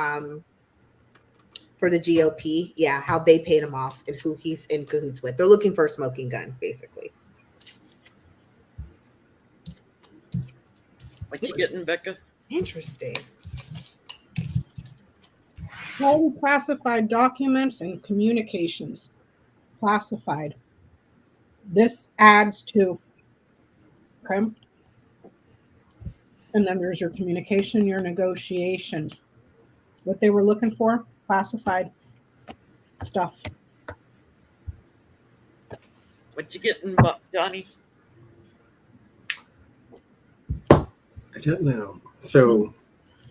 for the GOP. Yeah, how they paid him off and who he's in cahoots with. They're looking for a smoking gun, basically. What you getting, Becca? Interesting. Highly classified documents and communications. Classified. This adds to, okay? And then there's your communication, your negotiations. What they were looking for, classified stuff. What you getting, Johnny? I don't know. So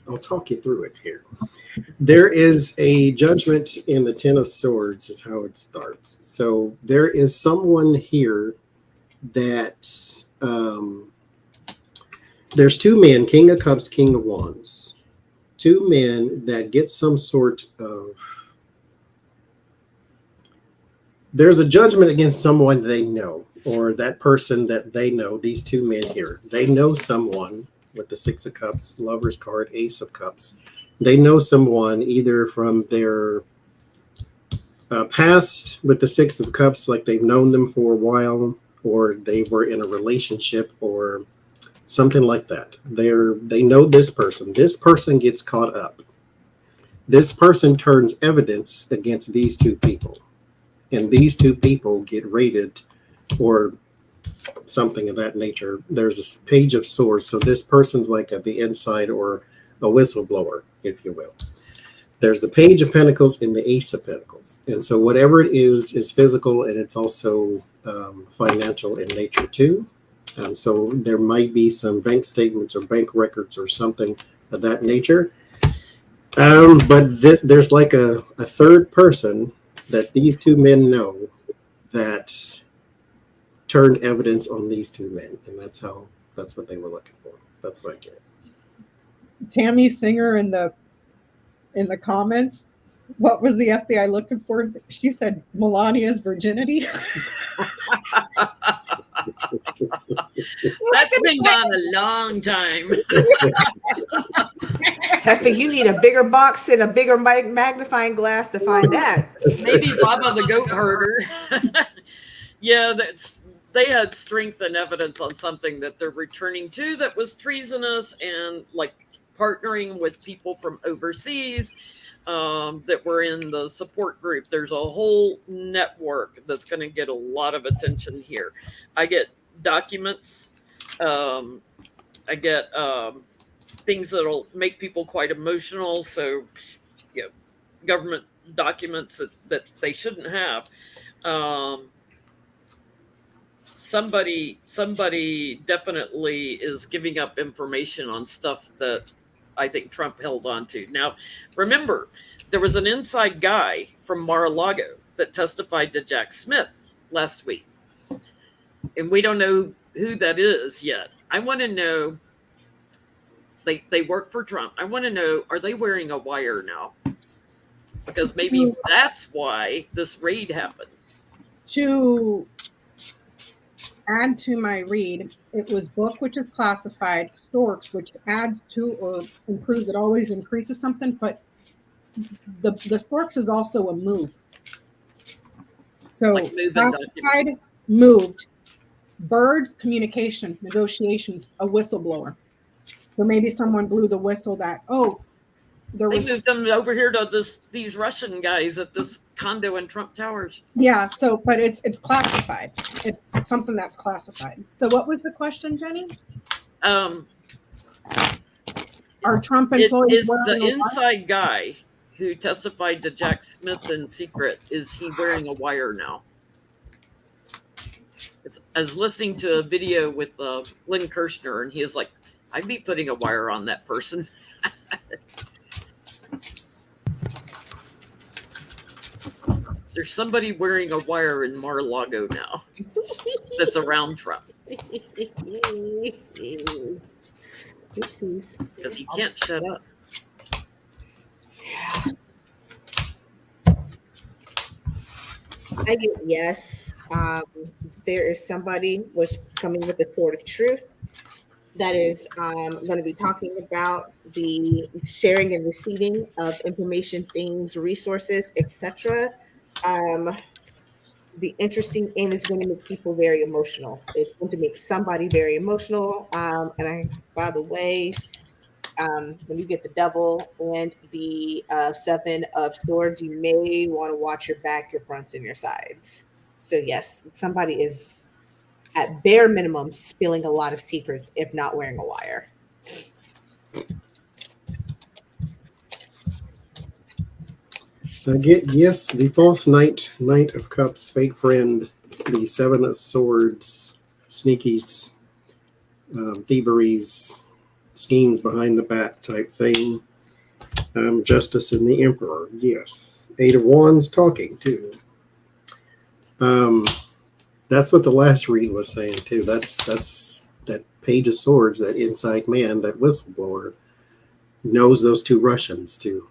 I'll talk you through it here. There is a judgment in the Ten of Swords is how it starts. So there is someone here that there's two men, King of Cups, King of Wands. Two men that get some sort of, there's a judgment against someone they know, or that person that they know, these two men here. They know someone with the Six of Cups, Lover's card, Ace of Cups. They know someone either from their past with the Six of Cups, like they've known them for a while, or they were in a relationship or something like that. They know this person. This person gets caught up. This person turns evidence against these two people. And these two people get raided or something of that nature. There's a Page of Swords. So this person's like at the inside or a whistleblower, if you will. There's the Page of Pentacles and the Ace of Pentacles. And so whatever it is physical, and it's also financial in nature too. So there might be some bank statements or bank records or something of that nature. But there's like a third person that these two men know that turned evidence on these two men. And that's what they were looking for. That's what I get. Tammy Singer in the comments, what was the FBI looking for? She said Melania's virginity. That's been gone a long time. Hefty, you need a bigger box and a bigger magnifying glass to find that. Maybe Baba the goat herder. Yeah, they had strength and evidence on something that they're returning to that was treasonous, and like partnering with people from overseas that were in the support group. There's a whole network that's going to get a lot of attention here. I get documents. I get things that'll make people quite emotional. So, you know, government documents that they shouldn't have. Somebody definitely is giving up information on stuff that I think Trump held on to. Now, remember, there was an inside guy from Mar-a-Lago that testified to Jack Smith last week. And we don't know who that is yet. I want to know, they work for Trump. I want to know, are they wearing a wire now? Because maybe that's why this raid happened. To add to my read, it was book, which is classified, storks, which adds to or improves. It always increases something, but the storks is also a move. So Like classified, moved. Birds, communication, negotiations, a whistleblower. So maybe someone blew the whistle that, they moved them over here to these Russian guys at this condo in Trump Towers. Yeah, so, but it's classified. It's something that's classified. So what was the question, Jenny? Are Trump employees is the inside guy who testified to Jack Smith in secret, is he wearing a wire now? I was listening to a video with Lynn Kirshner, and he is like, I'd be putting a wire on that person. There's somebody wearing a wire in Mar-a-Lago now that's around Trump. Because he can't shut up. I get yes. There is somebody coming with the sword of truth that is going to be talking about the sharing and receiving of information, things, resources, etc. The interesting aim is going to make people very emotional. It's going to make somebody very emotional. By the way, when you get the devil and the seven of swords, you may want to watch your back, your fronts, and your sides. So yes, somebody is at bare minimum spilling a lot of secrets, if not wearing a wire. I get yes, the false knight, Knight of Cups, fake friend, the Seven of Swords, sneakies, thieveries, schemes behind the back type thing. Justice and the Emperor, yes. Eight of Wands talking too. That's what the last read was saying too. That's that Page of Swords, that inside man, that whistleblower, knows those two Russians too,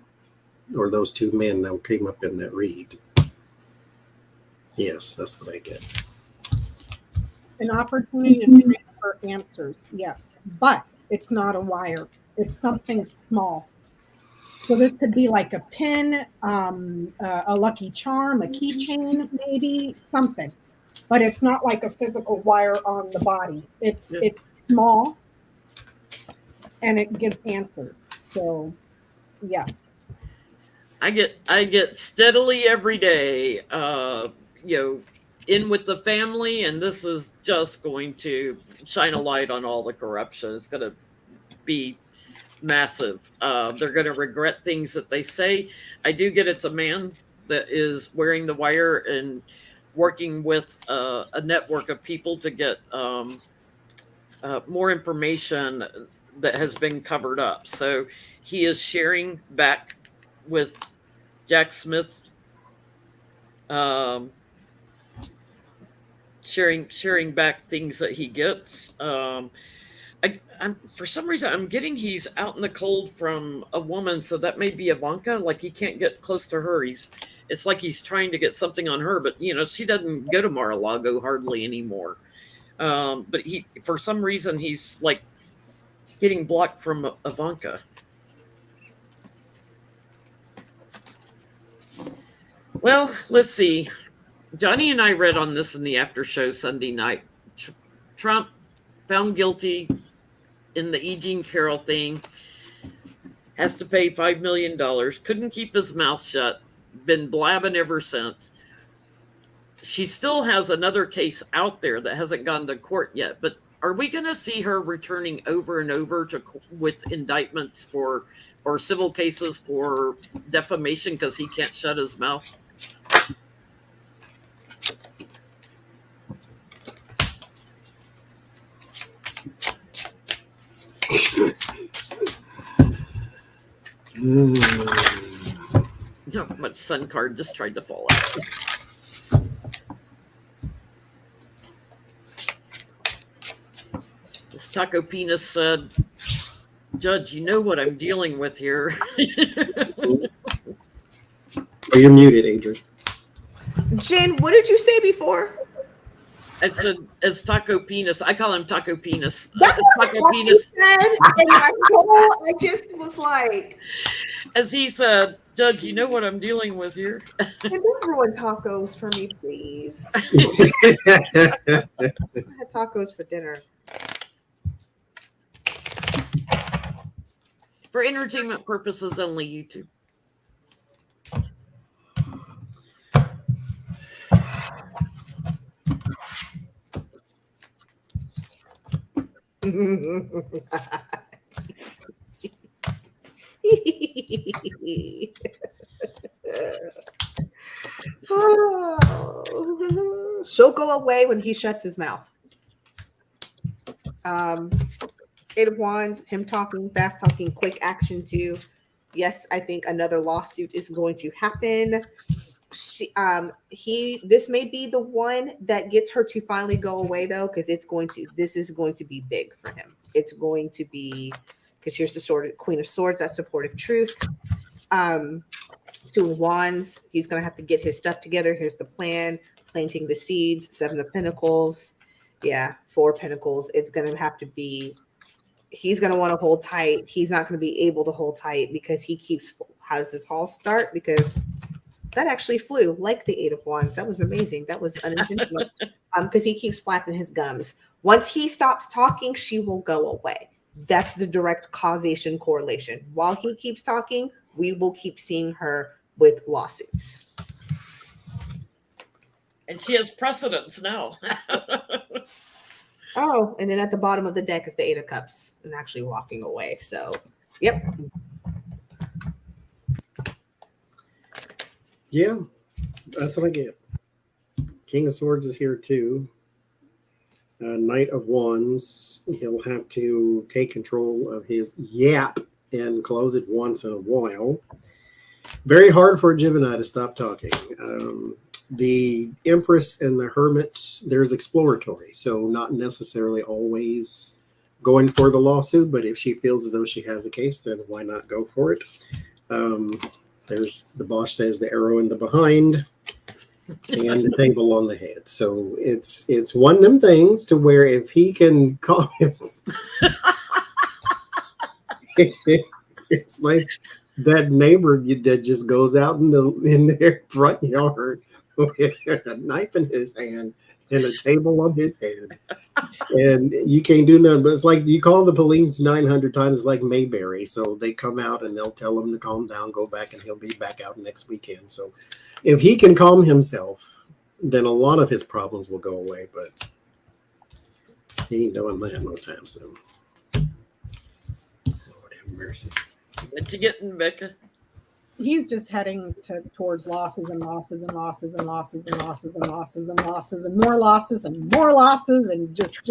or those two men that came up in that read. Yes, that's what I get. An opportunity to transfer answers, yes, but it's not a wire. It's something small. So this could be like a pin, a lucky charm, a keychain, maybe something. But it's not like a physical wire on the body. It's small, and it gives answers. So, yes. I get steadily every day. In with the family, and this is just going to shine a light on all the corruption. It's going to be massive. They're going to regret things that they say. I do get it's a man that is wearing the wire and working with a network of people to get more information that has been covered up. So he is sharing back with Jack Smith, sharing back things that he gets. I'm for some reason I'm getting he's out in the cold from a woman, so that may be Ivanka. Like he can't get close to her. It's like he's trying to get something on her, but she doesn't go to Mar-a-Lago hardly anymore. But he, for some reason, he's like getting blocked from Ivanka. Well, let's see. Johnny and I read on this in the after show Sunday night. Trump found guilty in the E. Jean Carroll thing, has to pay $5 million, couldn't keep his mouth shut, been blabbing ever since. She still has another case out there that hasn't gone to court yet, but are we going to see her returning over and over with indictments or civil cases for defamation because he can't shut his mouth? No, my sun card just tried to fall out. This Taco Penis said, "Judge, you know what I'm dealing with here." You're muted, Adrian. Jen, what did you say before? I said, "As Taco Penis." I call him Taco Penis. That's what Taco Penis said, and I just was like, as he said, "Judge, you know what I'm dealing with here." don't ruin tacos for me, please. I had tacos for dinner. For entertainment purposes only, YouTube. Oh, she'll go away when he shuts his mouth. Eight of Wands, him talking, fast talking, quick action too. Yes, I think another lawsuit is going to happen. This may be the one that gets her to finally go away though, because this is going to be big for him. It's going to be, because here's the Queen of Swords, that's supportive truth. Two of Wands, he's going to have to get his stuff together. Here's the plan, planting the seeds. Seven of Pentacles, yeah, Four of Pentacles. It's going to have to be, he's going to want to hold tight. He's not going to be able to hold tight because how does this haul start? Because that actually flew like the Eight of Wands. That was amazing. That was unintentional. Because he keeps flapping his gums. Once he stops talking, she will go away. That's the direct causation correlation. While he keeps talking, we will keep seeing her with lawsuits. And she has precedence now. Oh, and then at the bottom of the deck is the Eight of Cups and actually walking away. So, yep. Yeah, that's what I get. King of Swords is here too. Knight of Wands, he'll have to take control of his yap and close it once in a while. Very hard for a Gemini to stop talking. The Empress and the Hermit, there's exploratory, so not necessarily always going for the lawsuit, but if she feels as though she has a case, then why not go for it? There's the boss says the arrow in the behind and the table on the head. So it's one of them things to where if he can comment, it's like that neighbor that just goes out in their front yard with a knife in his hand and a table on his head, and you can't do nothing. But it's like you call the police 900 times. It's like Mayberry, so they come out and they'll tell him to calm down, go back, and he'll be back out next weekend. So if he can calm himself, then a lot of his problems will go away. But he ain't doing that no time soon. Lord have mercy. What you getting, Becca? He's just heading towards losses and losses and losses and losses and losses and losses and losses and more losses and more losses and just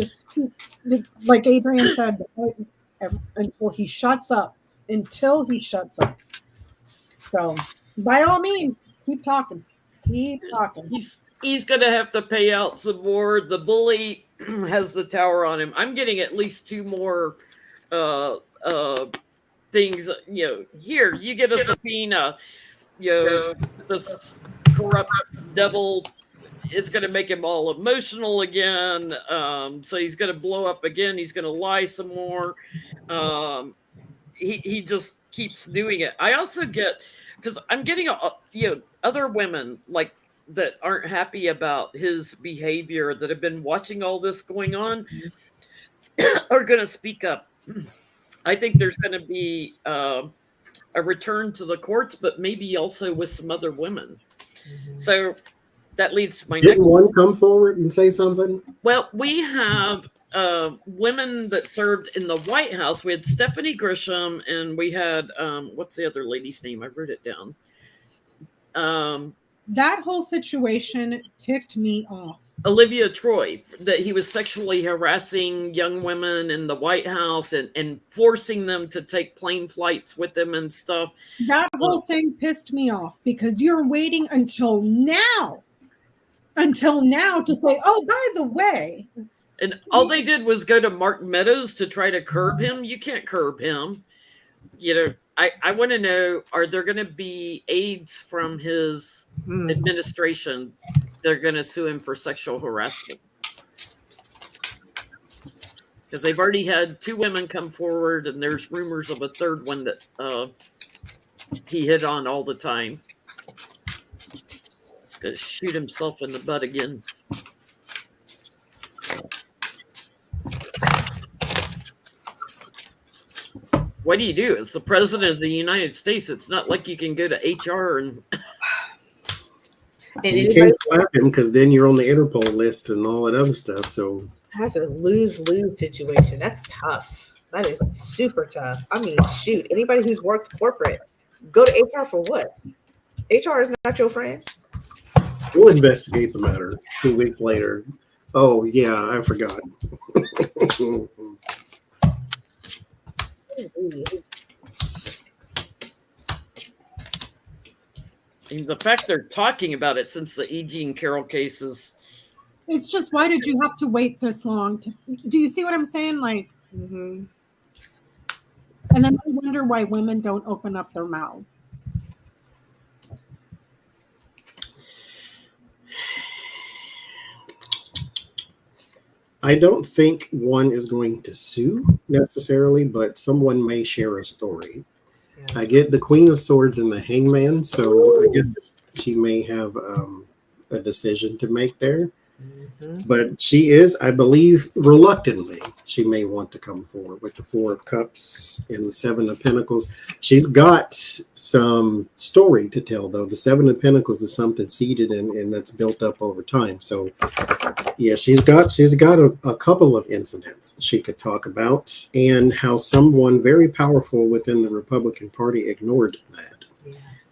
like Adrian said, until he shuts up. Until he shuts up. So by all means, keep talking. Keep talking. He's gonna have to pay out some more. The bully has the tower on him. I'm getting at least 2 more things, here, you get a subpoena, this corrupt devil is going to make him all emotional again. So he's going to blow up again. He's going to lie some more. He just keeps doing it. I also get, because I'm getting, other women like that aren't happy about his behavior that have been watching all this going on are going to speak up. I think there's going to be a return to the courts, but maybe also with some other women. Mm-hmm. So that leads to my Didn't one come forward and say something? Well, we have women that served in the White House. We had Stephanie Grisham, and we had, what's the other lady's name? I wrote it down. That whole situation ticked me off. Olivia Troy, that he was sexually harassing young women in the White House and forcing them to take plane flights with him and stuff. That whole thing pissed me off because you're waiting until now to say, oh, by the way. And all they did was go to Mark Meadows to try to curb him. You can't curb him. I want to know, are there going to be aides from his administration? They're going to sue him for sexual harassment. Because they've already had 2 women come forward, and there's rumors of a third one that he hit on all the time. He's going to shoot himself in the butt again. What do you do? It's the president of the United States. It's not like you can go to HR and... You can't slap him because then you're on the Interpol list and all that other stuff. So that's a lose-lose situation. That's tough. That is super tough. I mean, shoot, anybody who's worked corporate, go to HR for what? HR is not your friend. We'll investigate the matter 2 weeks later. Oh, yeah, I forgot. And the fact they're talking about it since the E. Jean Carroll cases. It's just, why did you have to wait this long? Do you see what I'm saying? Like, mm-hmm. And then I wonder why women don't open up their mouth. I don't think one is going to sue necessarily, but someone may share a story. I get the Queen of Swords and the Hangman, so I guess she may have a decision to make there. Mm-hmm. But she is, I believe, reluctantly, she may want to come forward with the 4 of Cups and the 7 of Pentacles. She's got some story to tell, though. The 7 of Pentacles is something seeded and that's built up over time. So, yeah, she's got a couple of incidents she could talk about, and how someone very powerful within the Republican Party ignored that.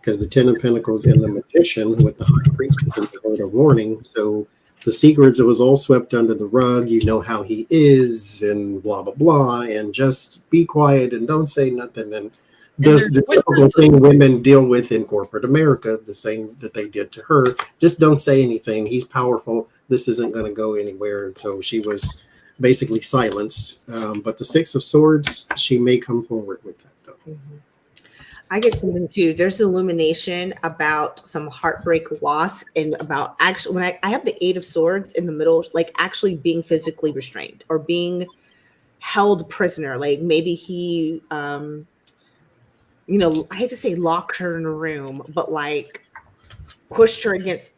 Because the 10 of Pentacles and the Magician with the High Priestess is a warning. So the secrets, it was all swept under the rug. You know how he is, and blah blah blah, and just be quiet and don't say nothing. And does the typical thing women deal with in corporate America, the same that they did to her. Just don't say anything. He's powerful. This isn't going to go anywhere. And so she was basically silenced. But the Six of Swords, she may come forward with that, though. I get something too. There's illumination about some heartbreak loss, and about actually when I have the Eight of Swords in the middle, like actually being physically restrained or being held prisoner. Like maybe he I hate to say locked her in a room, but like pushed her against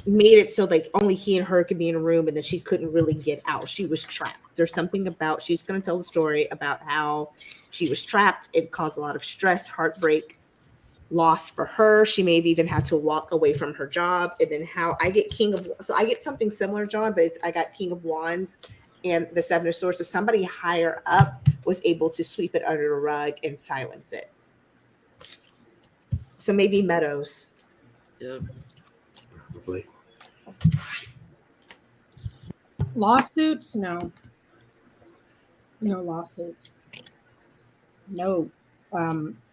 made it so like only he and her could be in a room, and then she couldn't really get out. She was trapped. There's something about, she's going to tell the story about how she was trapped. It caused a lot of stress, heartbreak, loss for her. She may have even had to walk away from her job. And then how I get so I get something similar, John, but I got King of Wands and the Seven of Swords. So somebody higher up was able to sweep it under the rug and silence it. So maybe Meadows. Yeah. Probably. Lawsuits? No. No lawsuits. No.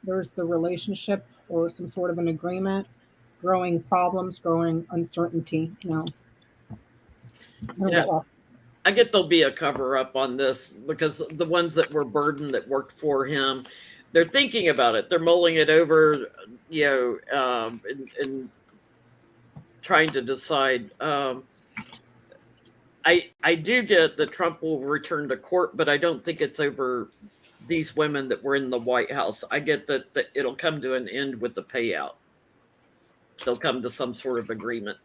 There's the relationship or some sort of an agreement, growing problems, growing uncertainty. No. Yeah. I get there'll be a cover up on this because the ones that were burdened that worked for him, they're thinking about it. They're mulling it over, and trying to decide. I do get that Trump will return to court, but I don't think it's over these women that were in the White House. I get that it'll come to an end with the payout. They'll come to some sort of agreement.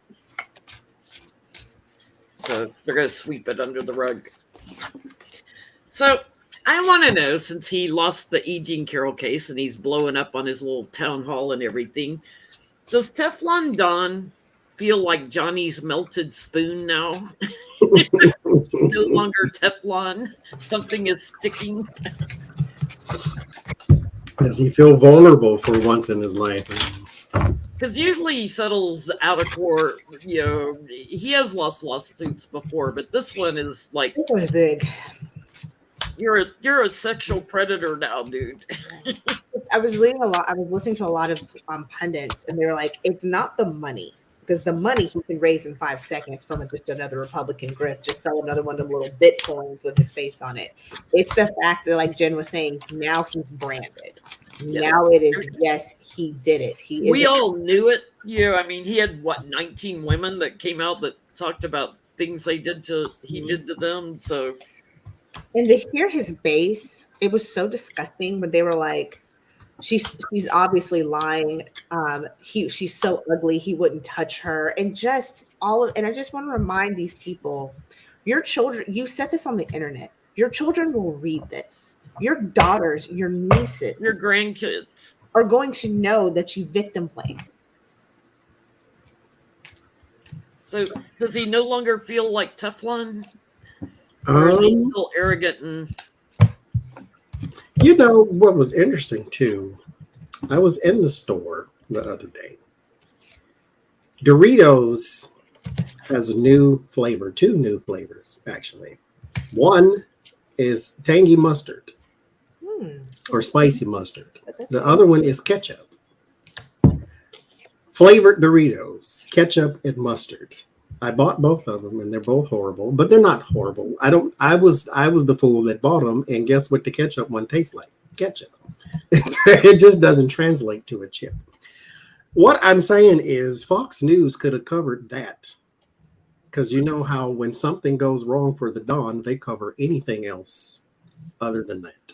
So they're going to sweep it under the rug. So I want to know, since he lost the E. Jean Carroll case and he's blowing up on his little town hall and everything, does Teflon Don feel like Johnny's melted spoon now? No longer Teflon. Something is sticking. Does he feel vulnerable for once in his life? Because usually he settles out of court. He has lost lawsuits before, but this one is like, it was big. You're a sexual predator now, dude. I was reading a lot. I was listening to a lot of pundits, and they were like, "It's not the money, because the money he can raise in 5 seconds from just another Republican grift, just sell another one of the little Bitcoins with his face on it. It's the fact that, like Jen was saying, now he's branded. Yeah. Now it is, yes, he did it. We all knew it. I mean, he had 19 women that came out that talked about things he did to them. So, and to hear his base, it was so disgusting when they were like, she's obviously lying. She's so ugly, he wouldn't touch her, and just and I just want to remind these people, your children, you said this on the internet, your children will read this. Your daughters, your nieces, your grandkids are going to know that you victim blame. So does he no longer feel like Teflon? Or is he still arrogant? And what was interesting too? I was in the store the other day. Doritos has a new flavor, 2 new flavors actually. One is tangy mustard or spicy mustard. The other one is ketchup. Flavored Doritos, ketchup and mustard. I bought both of them, and they're both horrible, but they're not horrible. I was the fool that bought them, and guess what the ketchup one tastes like? Ketchup. It just doesn't translate to a chip. What I'm saying is Fox News could have covered that, because you know how when something goes wrong for the Don, they cover anything else other than that.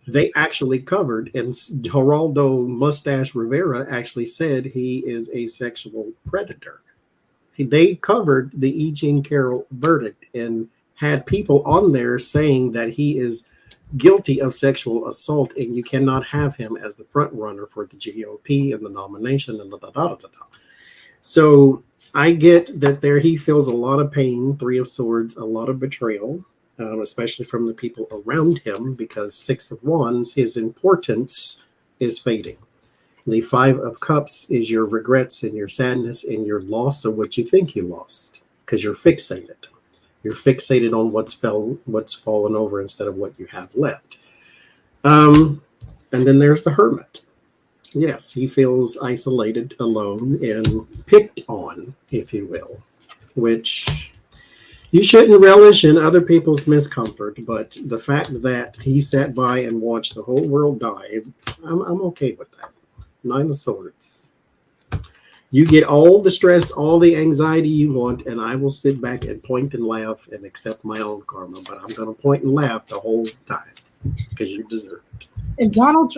They actually covered, and Geraldo Mustache Rivera actually said he is a sexual predator. They covered the E. Jean Carroll verdict and had people on there saying that he is guilty of sexual assault, and you cannot have him as the front runner for the GOP and the nomination and So I get that he feels a lot of pain, 3 of Swords, a lot of betrayal, especially from the people around him, because 6 of Wands, his importance is fading. The 5 of Cups is your regrets and your sadness and your loss of what you think you lost. because you're fixated. You're fixated on what's fallen over instead of what you have left. And then there's the hermit. Yes, he feels isolated, alone, and picked on, if you will, which you shouldn't relish in other people's miscomfort. But the fact that he sat by and watched the whole world die, I'm okay with that. Nine of Swords. You get all the stress, all the anxiety you want, and I will sit back and point and laugh and accept my own karma. But I'm going to point and laugh the whole time because you deserve it. If Donald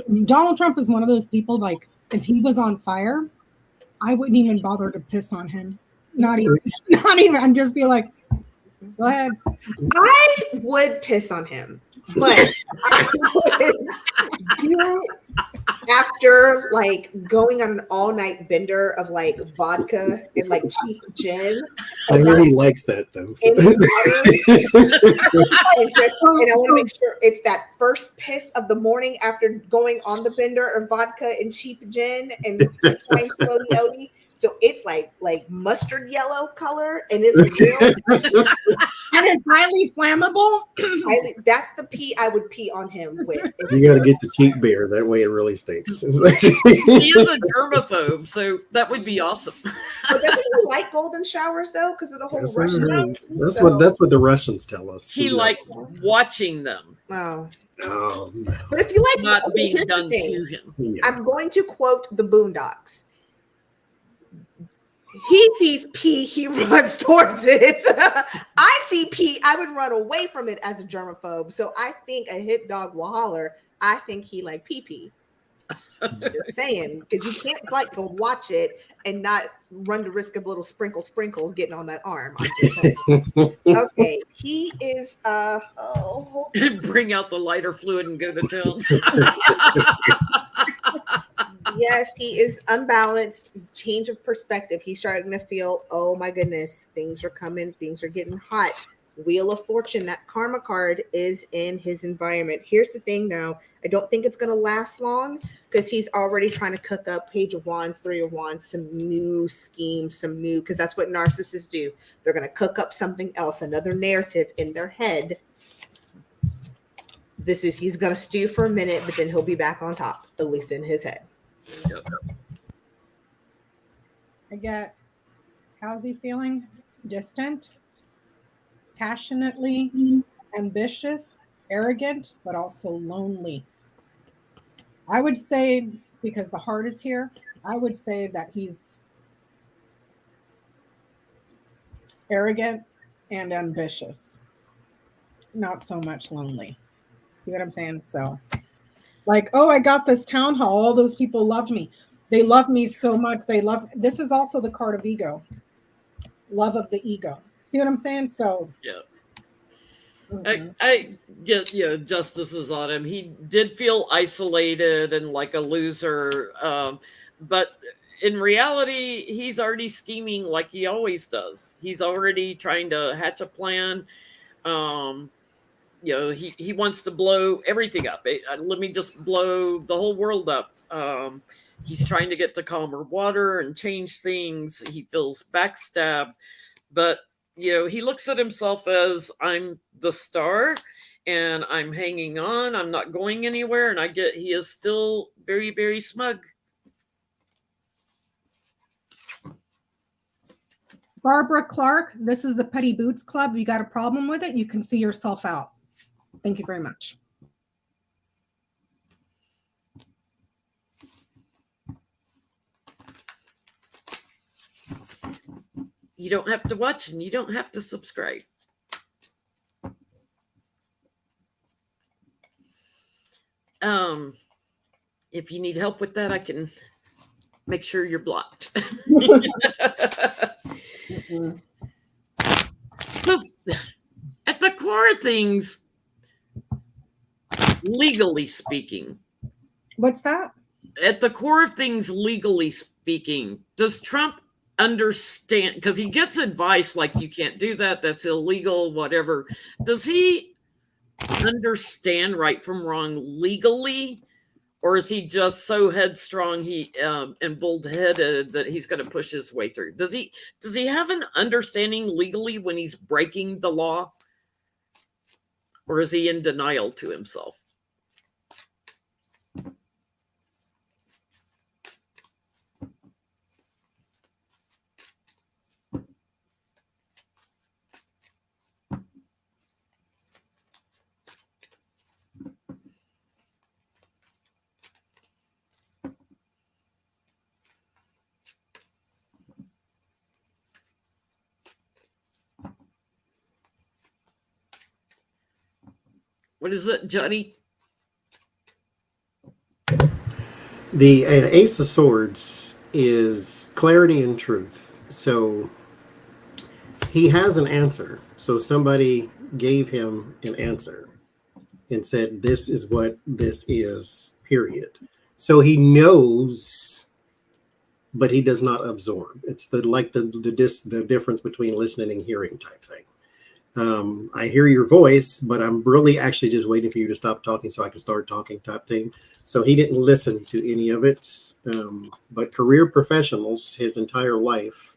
Trump is one of those people, like if he was on fire, I wouldn't even bother to piss on him. Not even. I'd just be like, go ahead. I would piss on him, but I would do after like going on an all-night bender of like vodka and like cheap gin. I know he likes that though. And I want to make sure it's that first piss of the morning after going on the bender of vodka and cheap gin and trying floaty oaty. So it's like mustard yellow color, and it's real. And it's highly flammable. That's the pee I would pee on him with. You got to get the cheap beer. That way it really stinks. He is a germaphobe, so that would be awesome. But doesn't he like golden showers though? Because of the whole Russian. That's what the Russians tell us. He likes watching them. Oh. Oh, no. But if you like not being here's the done thing. to him. Yeah. I'm going to quote the Boondocks. He sees pee, he runs towards it. I see pee, I would run away from it as a germaphobe. So I think a hit dog will holler. I think he like pee. Just saying, because you can't like go watch it and not run the risk of a little sprinkle getting on that arm. Okay, he is Bring out the lighter fluid and go to town. yes, he is unbalanced. Change of perspective. He's starting to feel, oh my goodness, things are coming, things are getting hot. Wheel of Fortune, that karma card is in his environment. Here's the thing now. I don't think it's going to last long because he's already trying to cook up Page of Wands, Three of Wands, some new schemes, because that's what narcissists do. They're going to cook up something else, another narrative in their head. He's going to stew for a minute, but then he'll be back on top, at least in his head. I get, how's he feeling? Distant, passionately ambitious, arrogant, but also lonely. I would say, because the heart is here, I would say that he's arrogant and ambitious, not so much lonely. See what I'm saying? So, like, oh, I got this town hall. All those people loved me. They love me so much. This is also the card of ego. Love of the ego. See what I'm saying? So yeah. I get, justice is on him. He did feel isolated and like a loser. But in reality, he's already scheming like he always does. He's already trying to hatch a plan. He wants to blow everything up. Let me just blow the whole world up. He's trying to get to calmer water and change things. He feels backstabbed, but he looks at himself as, I'm the star and I'm hanging on. I'm not going anywhere. And he is still very, very smug. Barbara Clark, this is the Petty Boots Club. If you got a problem with it, you can see yourself out. Thank you very much. You don't have to watch and you don't have to subscribe. If you need help with that, I can make sure you're blocked. Because at the core of things, legally speaking. What's that? At the core of things, legally speaking, does Trump understand? Because he gets advice like, you can't do that, that's illegal, whatever. Does he understand right from wrong legally? Or is he just so headstrong and bullheaded that he's going to push his way through? Does he have an understanding legally when he's breaking the law? Or is he in denial to himself? What is it, Johnny? The Ace of Swords is clarity and truth. So he has an answer. So somebody gave him an answer and said, this is what this is, period. So he knows, but he does not absorb. It's the difference between listening and hearing type thing. I hear your voice, but I'm really actually just waiting for you to stop talking so I can start talking type thing. So he didn't listen to any of it. But career professionals, his entire life,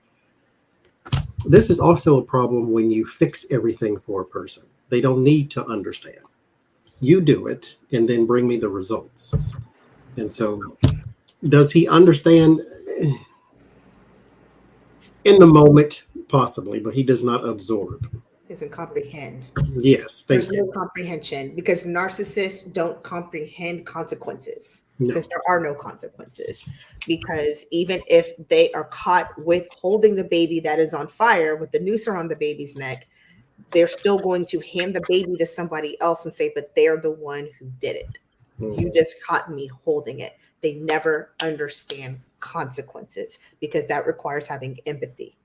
this is also a problem when you fix everything for a person. They don't need to understand. You do it and then bring me the results. And so does he understand in the moment? Possibly, but he does not absorb. Doesn't comprehend. Yes, thank There's you. no comprehension because narcissists don't comprehend consequences No. because there are no consequences. Because even if they are caught with holding the baby that is on fire with the noose around the baby's neck, they're still going to hand the baby to somebody else and say, but they're the one who did it. You just caught me holding it. They never understand consequences because that requires having empathy.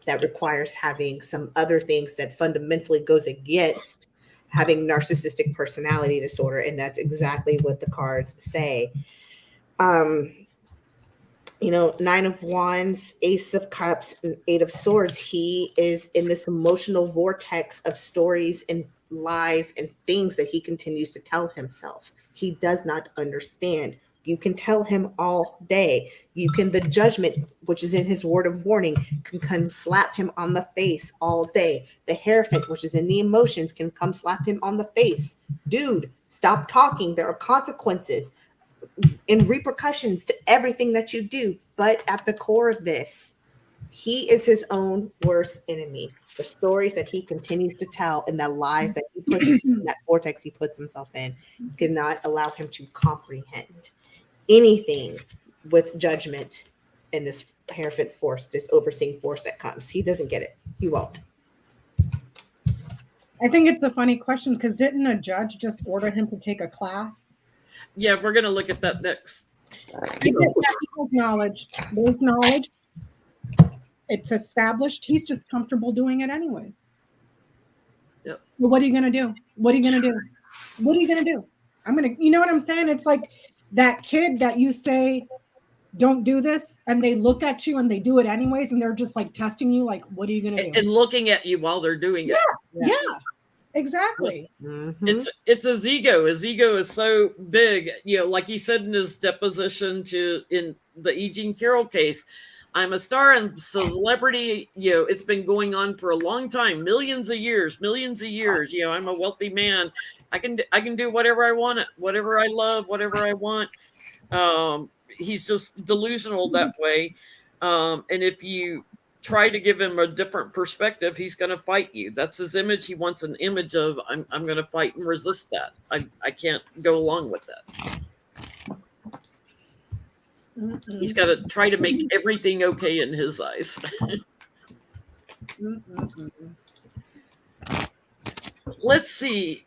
That requires having some other things that fundamentally goes against having narcissistic personality disorder. And that's exactly what the cards say. Nine of Wands, Ace of Cups, and Eight of Swords. He is in this emotional vortex of stories and lies and things that he continues to tell himself. He does not understand. You can tell him all day. The judgment, which is in his word of warning, can come slap him on the face all day. The Hierophant, which is in the emotions, can come slap him on the face. Dude, stop talking. There are consequences and repercussions to everything that you do. But at the core of this, he is his own worst enemy. The stories that he continues to tell and the lies that he puts in that vortex he puts himself in cannot allow him to comprehend anything with judgment and this Hierophant force, this overseeing force that comes. He doesn't get it. He won't. I think it's a funny question because didn't a judge just order him to take a class? Yeah, we're going to look at that next. I get that he has knowledge. There's knowledge. It's established. He's just comfortable doing it anyways. Yep. So what are you going to do? What are you going to do? What are you going to do? You know what I'm saying? It's like that kid that you say, don't do this. And they look at you and they do it anyways. And they're just like testing you. Like, what are you going to do? And looking at you while they're doing it. Yeah. Exactly. Mm-hmm. It's his ego. His ego is so big, like he said in his deposition in the E. Jean Carroll case, I'm a star and celebrity. It's been going on for a long time, millions of years. I'm a wealthy man. I can do whatever I want, whatever I love, whatever I want. He's just delusional that way. And if you try to give him a different perspective, he's going to fight you. That's his image. He wants an image of I'm going to fight and resist that. I can't go along with that. He's got to try to make everything okay in his eyes. Let's see.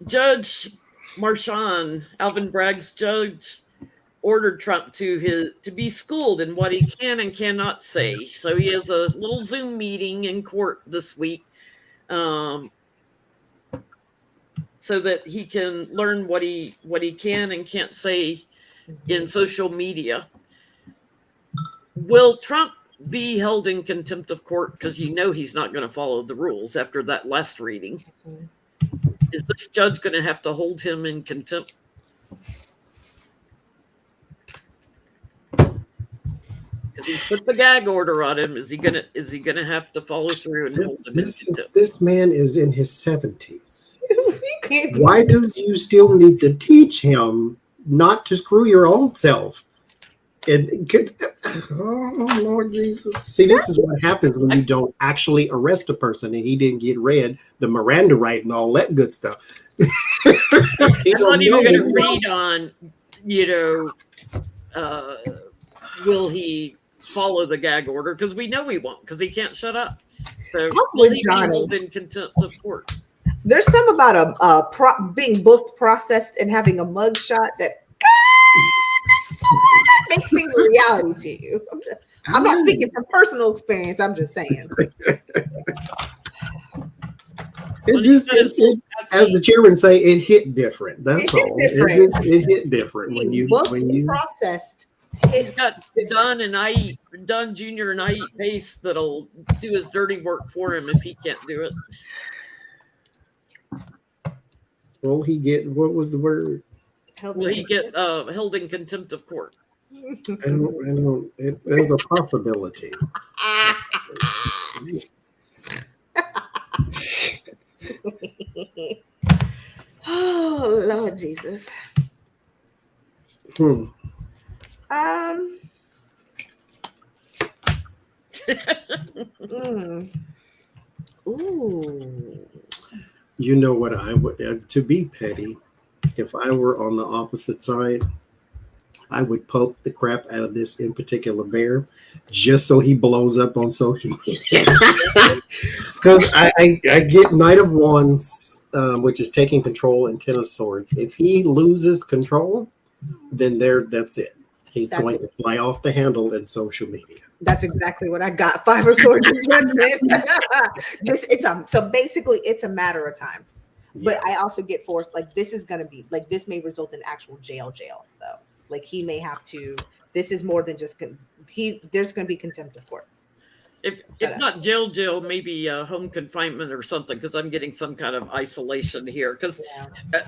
Judge Marchand, Alvin Bragg's judge, ordered Trump to be schooled in what he can and cannot say. So he has a little Zoom meeting in court this week, so that he can learn what he can and can't say in social media. Will Trump be held in contempt of court? Because he's not going to follow the rules after that last reading. Is this judge going to have to hold him in contempt? Because he's put the gag order on him. Is he gonna have to follow through and hold him in contempt? This man is in his 70s. You can't do Why do you still need to teach him not to screw your own self? Oh Lord Jesus! See, this is what happens when you don't actually arrest a person, and he didn't get read the Miranda right and all that good stuff. I'm not even going to read on, will he follow the gag order? Because we know he won't, because he can't shut up. So will he be held in contempt of court? There's some about being booked, processed, and having a mugshot that makes things a reality to you. I'm not speaking from personal experience. I'm just saying. As the chairman say, it hit different. That's all. It hit different when you processed. He's got Don Jr. and I eat Pace that'll do his dirty work for him if he can't do it. Will he get, what was the word? Will he get held in contempt of court? I don't. There's a possibility. Oh Lord Jesus. Ooh. You know what I would, to be petty, if I were on the opposite side, I would poke the crap out of this in particular bear just so he blows up on social media. Because I get Knight of Wands, which is taking control, and Ten of Swords. If he loses control, then that's it. He's going to fly off the handle in social media. That's exactly what I got. 5 of Swords and Judgment. So basically, it's a matter of time. But I also get forced, like, this is going to be, like, this may result in actual jail, though. Like, he may have to, this is more than just, there's going to be contempt of court. If not jail, maybe home confinement or something, because I'm getting some kind of isolation here. Because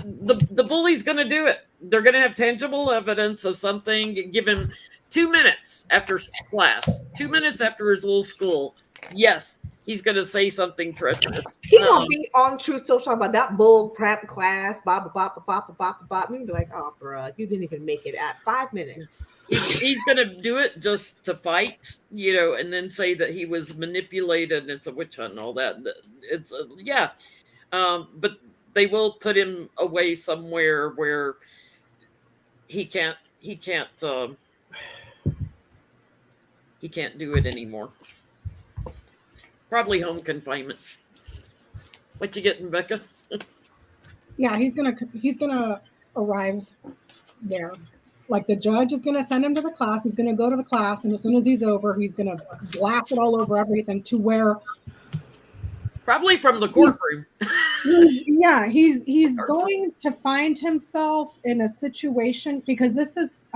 the bully's going to do it. They're going to have tangible evidence of something. Give him 2 minutes after class, 2 minutes after his little school. Yes, he's going to say something treacherous. He won't be on Truth Social about that bull crap class. Bop. Me be like, oh, bro, you didn't even make it at 5 minutes. He's going to do it just to fight, and then say that he was manipulated and it's a witch hunt and all that. It's but they will put him away somewhere where he can't do it anymore. Probably home confinement. What you getting, Becca? Yeah, he's gonna arrive there. Like, the judge is gonna send him to the class. He's gonna go to the class, and as soon as he's over, he's gonna blast it all over everything to where. Probably from the courtroom. Yeah, he's going to find himself in a situation, because this is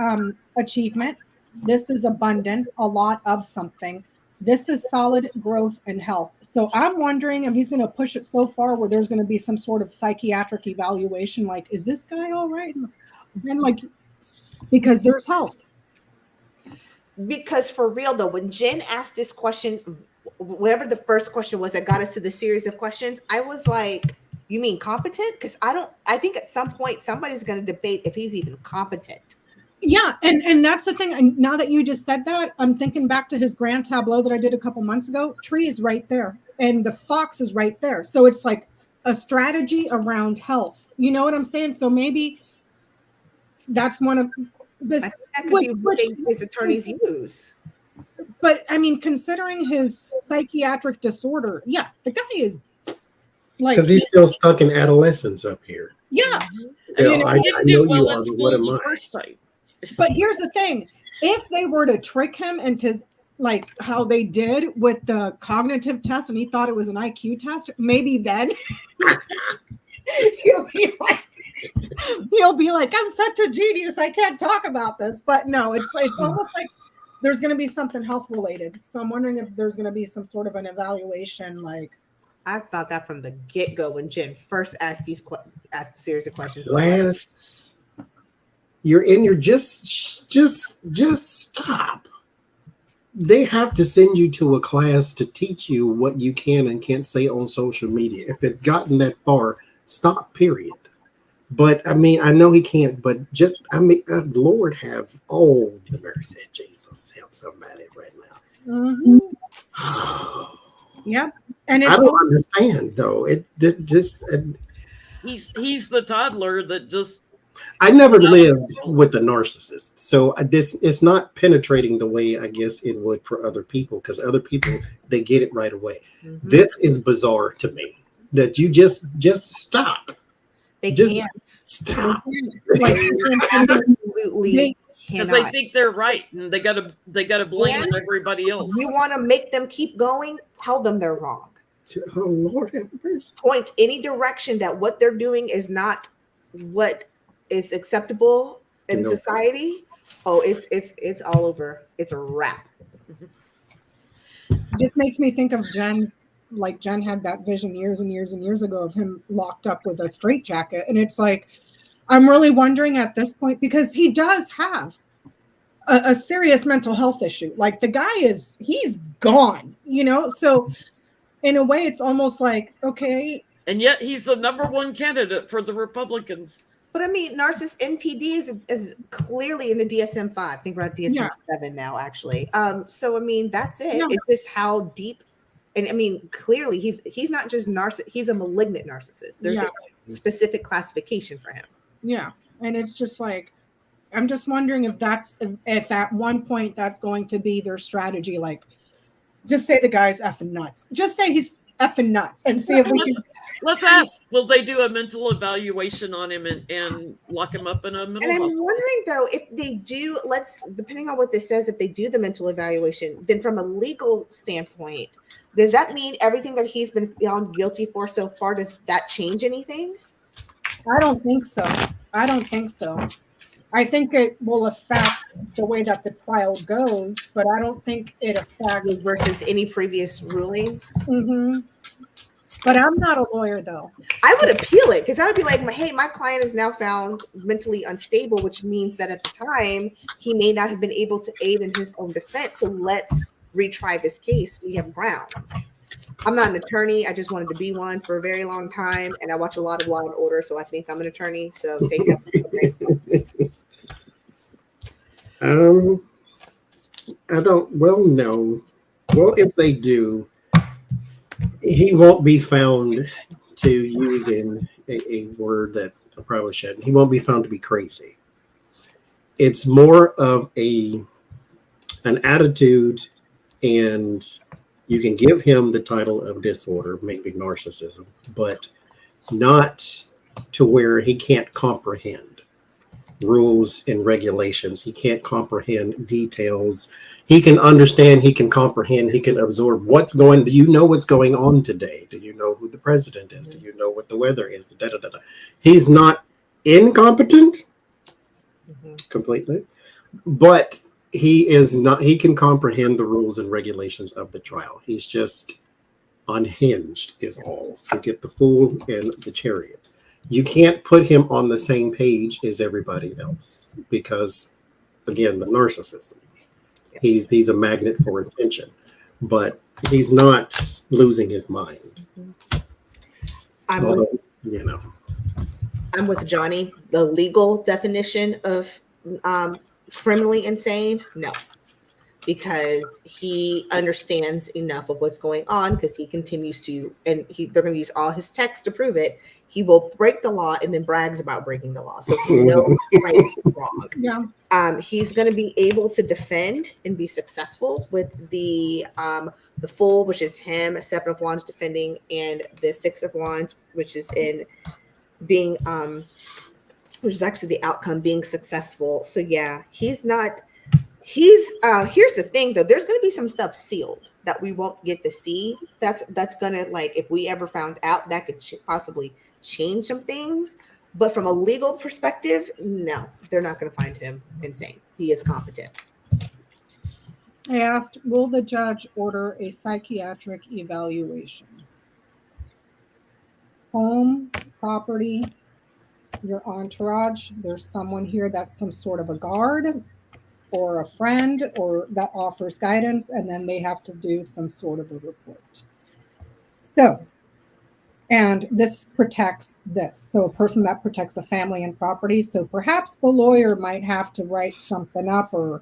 achievement. This is abundance, a lot of something. This is solid growth and health. So I'm wondering if he's going to push it so far where there's going to be some sort of psychiatric evaluation. Like, is this guy all right? And like, because there's health. Because for real though, when Jen asked this question, whatever the first question was that got us to the series of questions, I was like, you mean competent? Because I think at some point somebody's going to debate if he's even competent. Yeah, and that's the thing. And now that you just said that, I'm thinking back to his grand tableau that I did a couple months ago. Tree is right there, and the fox is right there. So it's like a strategy around health. You know what I'm saying? So maybe that's one of this. That could be what his attorneys use. But I mean, considering his psychiatric disorder, yeah, the guy is like, because he's still stuck in adolescence up here. Yeah, I know you are, but what am I? First time. But here's the thing: if they were to trick him into like how they did with the cognitive test, and he thought it was an IQ test, maybe then he'll be like, "I'm such a genius, I can't talk about this." But no, it's almost like there's going to be something health related. So I'm wondering if there's going to be some sort of an evaluation. Like, I thought that from the get-go when Jen first asked the series of questions. You're in your just stop. they have to send you to a class to teach you what you can and can't say on social media. If it gotten that far, stop, period. But I mean, I know he can't, but just, I mean, Lord have all the mercy. Jesus, help somebody right Mhm. now. Yep. And I it's don't understand though. Just He's the toddler that just I never is out of lived control. with a narcissist, so this it's not penetrating the way I guess it would for other people because other people they get it right away. Mhm. This is bizarre to me that you just stop, They just can't. stop. like Absolutely Because they cannot. think they're right and they gotta blame And everybody else. you want to make them keep going, tell them they're wrong. Oh Lord have mercy. Point any direction that what they're doing is not what is acceptable in Nope. society. Oh, it's all over. It's a wrap. just makes me think of Jen. Like Jen had that vision years and years and years ago of him locked up with a straitjacket. And it's like, I'm really wondering at this point, because he does have a serious mental health issue. Like the guy he's gone, you know? So in a way, it's almost like, okay. And yet he's the #1 candidate for the Republicans. But I mean, narcissist NPD is clearly in the DSM-5. I think we're at DSM-7 now, actually. So I mean, that's it. Yeah. It's just how deep, and I mean, clearly he's not just he's a malignant narcissist. There's a specific classification for him. Yeah, and it's just like, I'm just wondering if at one point that's going to be their strategy. Like, just say the guy's effing nuts. Just say he's effing nuts, and see if we can. Let's ask. Will they do a mental evaluation on him and lock him up in a mental And I'm hospital? wondering though, if they do, depending on what this says, if they do the mental evaluation, then from a legal standpoint, does that mean everything that he's been found guilty for so far, does that change anything? I don't think so. I don't think so. I think it will affect the way that the trial goes, but I don't think it affects versus any previous rulings. Mm-hmm. But I'm not a lawyer, though. I would appeal it because I would be like, hey, my client is now found mentally unstable, which means that at the time he may not have been able to aid in his own defense. So let's retry this case. We have grounds. I'm not an attorney. I just wanted to be one for a very long time, and I watch a lot of Law and Order, so I think I'm an attorney. So take that. I don't. Well, no. Well, if they do, he won't be found to using a word that I probably shouldn't. He won't be found to be crazy. It's more of an attitude, and you can give him the title of disorder, maybe narcissism, but not to where he can't comprehend rules and regulations. He can't comprehend details. He can understand, he can comprehend, he can absorb what's going. Do you know what's going on today? Do you know who the president is? Do you know what the weather is? He's not incompetent completely, but he is not. He can comprehend the rules and regulations of the trial. He's just unhinged is all. You get the fool and the chariot. You can't put him on the same page as everybody else because, again, the narcissism. He's a magnet for attention, but he's not losing his mind. I'm with Johnny. The legal definition of criminally insane, no, because he understands enough of what's going on because he continues to, and they're going to use all his text to prove it. He will break the law and then brags about breaking the law. So he knows right and wrong. Yeah. He's going to be able to defend and be successful with the Fool, which is him, Seven of Wands defending, and the Six of Wands, which is in being, which is actually the outcome, being successful. So yeah, he's not. Here's the thing though, there's going to be some stuff sealed that we won't get to see. That's going to, like, if we ever found out, that could possibly change some things. But from a legal perspective, no, they're not going to find him insane. He is competent. I asked, will the judge order a psychiatric evaluation? Home, property, your entourage. There's someone here that's some sort of a guard. or a friend or that offers guidance, and then they have to do some sort of a report. So, and this protects this. So a person that protects a family and property. So perhaps the lawyer might have to write something up, or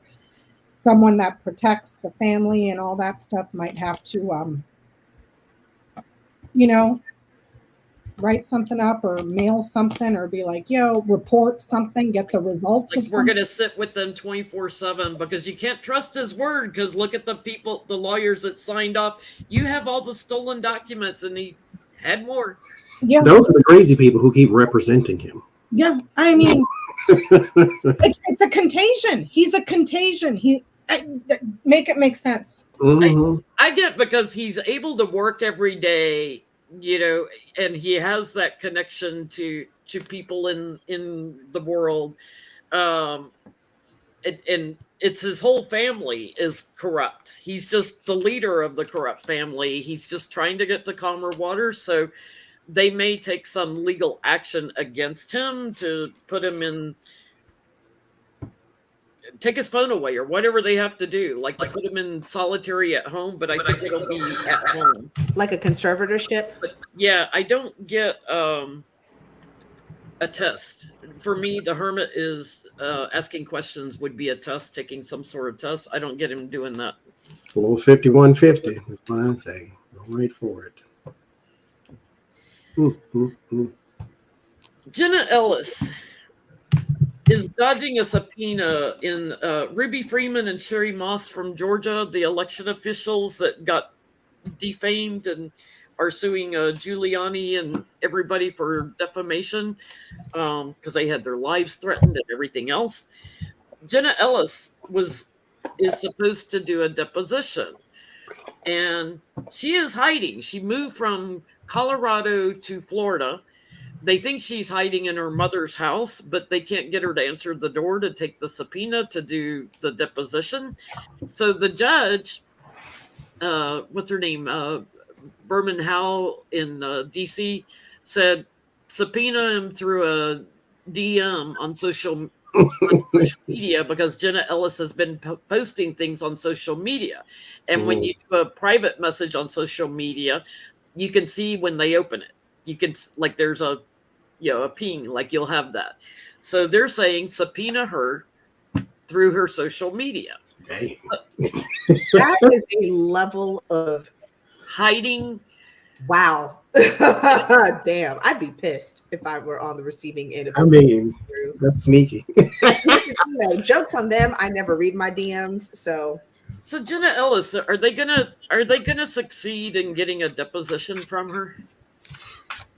someone that protects the family and all that stuff might have to, write something up or mail something or be like, report something, get the results Like of we're something. going to sit with them 24/7 because you can't trust his word. Because look at the people, the lawyers that signed off. You have all the stolen documents, and he had more. Yeah. Those are the crazy people who keep representing him. Yeah. I mean, it's a contagion. He's a contagion. Make it make sense. Mm-hmm. I get because he's able to work every day, and he has that connection to people in the world, and it's his whole family is corrupt. He's just the leader of the corrupt family. He's just trying to get to calmer waters, so they may take some legal action against him to put him in, take his phone away or whatever they have to do, like to put him in solitary at home, but I think it'll be at home. Like a conservatorship? But yeah, I don't get a test. For me, the hermit is asking questions would be a test, taking some sort of test. I don't get him doing that. A little 5150 is what I say. Go right for it. Jenna Ellis is dodging a subpoena in Ruby Freeman and Sherry Moss from Georgia, the election officials that got defamed and are suing Giuliani and everybody for defamation because they had their lives threatened and everything else. Jenna Ellis is supposed to do a deposition, and she is hiding. She moved from Colorado to Florida. They think she's hiding in her mother's house, but they can't get her to answer the door to take the subpoena to do the deposition. So the judge, what's her name, Berman Howe in D.C., said subpoena him through a DM on social media because Jenna Ellis has been posting things on social media. And when you do a private message on social media, you can see when they open it. You can, like, there's a ping, like you'll have that. So they're saying subpoena her through her social media. Hey. That is a level of hiding. Wow. Damn, I'd be pissed if I were on the receiving end of this. I mean, that's sneaky. Jokes on them. I never read my DMs, so Jenna Ellis, are they gonna succeed in getting a deposition from her?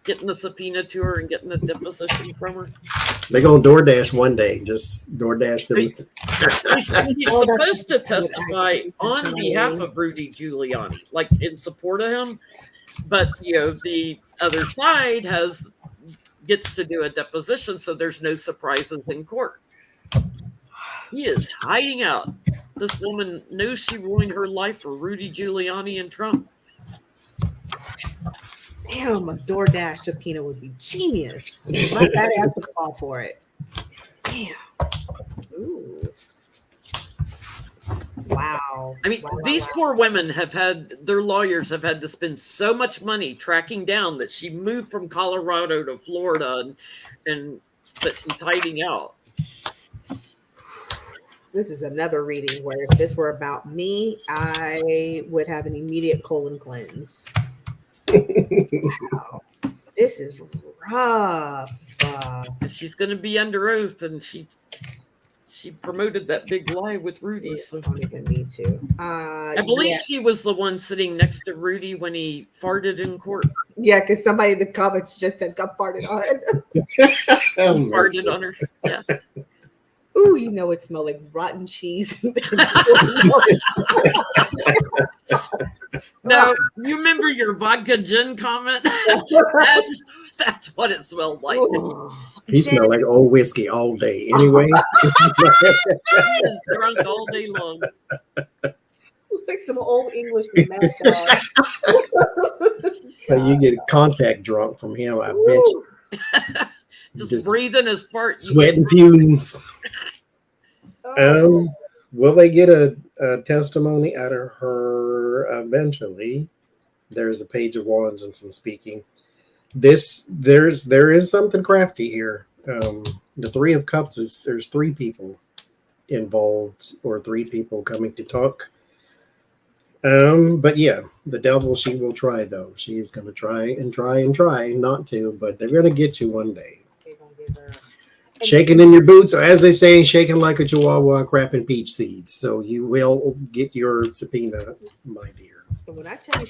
Getting a subpoena to her and getting a deposition from her? They're going to DoorDash one day. Just DoorDash them. He's supposed to testify on behalf of Rudy Giuliani, like in support of him. But the other side gets to do a deposition, so there's no surprises in court. He is hiding out. This woman knows she ruined her life for Rudy Giuliani and Trump. Damn, a DoorDash subpoena would be genius. Let that ass would fall for it. Damn. Ooh. Wow. I mean, these poor women their lawyers have had to spend so much money tracking down that she moved from Colorado to Florida and that she's hiding out. This is another reading where if this were about me, I would have an immediate colon cleanse. Wow. This is rough. She's going to be under oath, and she promoted that big lie with Rudy. So don't even need to. I believe she was the one sitting next to Rudy when he farted in court. Yeah, because somebody in the comments just said got farted on. Farted on her. Yeah. Ooh, it smelled like rotten cheese. No, you remember your vodka gin comment? That's what it smelled like. Ooh, he smelled like old whiskey all day. Anyway, he is drunk all day long. Like some old English with mad dog. So you get contact drunk from him, I bet you. Just breathing his fart. Sweating fumes. Will they get a testimony out of her eventually? There's a page of wands and some speaking. There is something crafty here. The Three of Cups is there's three people involved or three people coming to talk. But yeah, the devil, she will try though. She is going to try and try and try not to, but they're going to get you one day. They're gonna give her. Shaking in your boots, or as they say, shaking like a chihuahua, crapping peach seeds. So you will get your subpoena, my dear. And when I tell you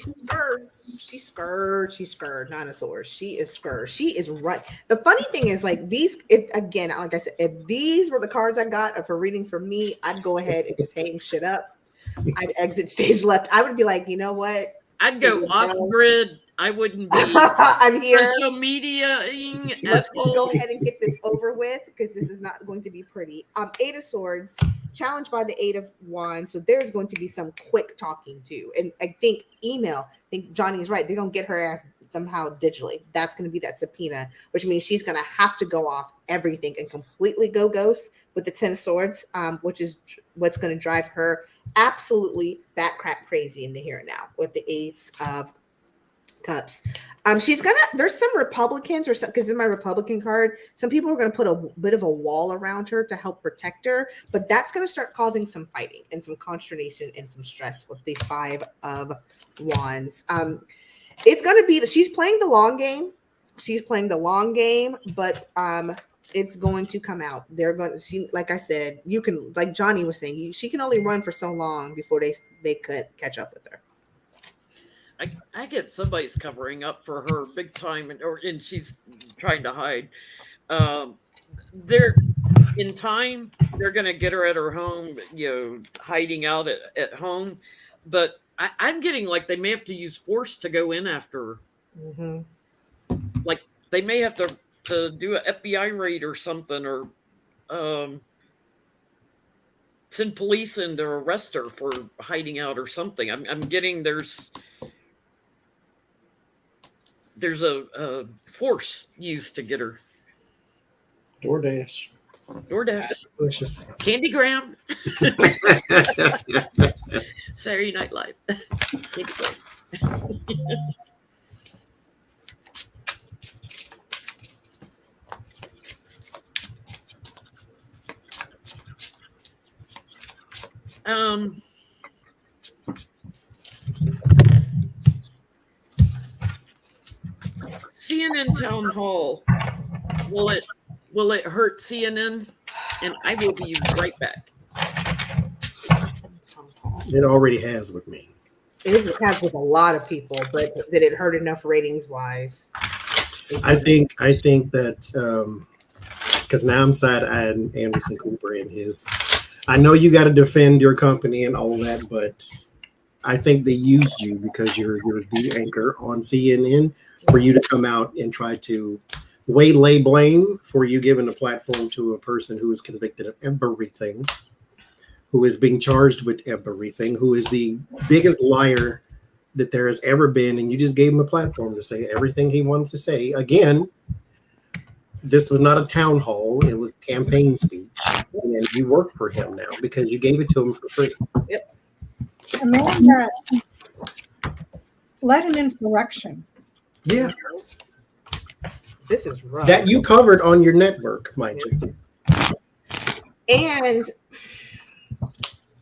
she's scared, not a sword. She is scared. She is right. The funny thing is, like these, if again, like I said, if these were the cards I got for reading for me, I'd go ahead and just hang shit up. I'd exit stage left. I would be like, you know what? I'd go off grid. I wouldn't be I'm here. social media-ing Let's at just go all. ahead and get this over with because this is not going to be pretty. Eight of Swords, challenged by the Eight of Wands. So there's going to be some quick talking too. And I think email, I think Johnny's right. They're going to get her ass somehow digitally. That's going to be that subpoena, which means she's going to have to go off everything and completely go ghost with the Ten of Swords, which is what's going to drive her absolutely bat crap crazy in the here and now with the Ace of Cups. There's some Republicans or some, because in my Republican card, some people are going to put a bit of a wall around her to help protect her, but that's going to start causing some fighting and some consternation and some stress with the Five of Wands. It's going to be she's playing the long game. She's playing the long game, but it's going to come out. They're going to, she, like I said, you can, like Johnny was saying, she can only run for so long before they could catch up with her. I get somebody's covering up for her big time, and she's trying to hide. They're in time. They're going to get her at her home, hiding out at home. But I'm getting like they may have to use force to go in after her. Mm-hmm. Like they may have to do an FBI raid or something, or send police in to arrest her for hiding out or something. I'm getting there's a force used to get her. DoorDash. Delicious. Candygram. Saturday Night Live. Candygram. CNN Town Hall. Will it hurt CNN? And I will be right back. It already has with me. It has with a lot of people, but did it hurt enough ratings wise? I think that because now I'm side-eyeing Anderson Cooper and his. I know you got to defend your company and all that, but I think they used you because you're the anchor on CNN for you to come out and try to waylay blame for you giving a platform to a person who is convicted of everything, who is being charged with everything, who is the biggest liar that there has ever been, and you just gave him a platform to say everything he wanted to say. Again, this was not a town hall, it was campaign speech, and you work for him now because you gave it to him for free. Yep. A man that led an insurrection. Yeah. This is rough. That you covered on your network, mind you. And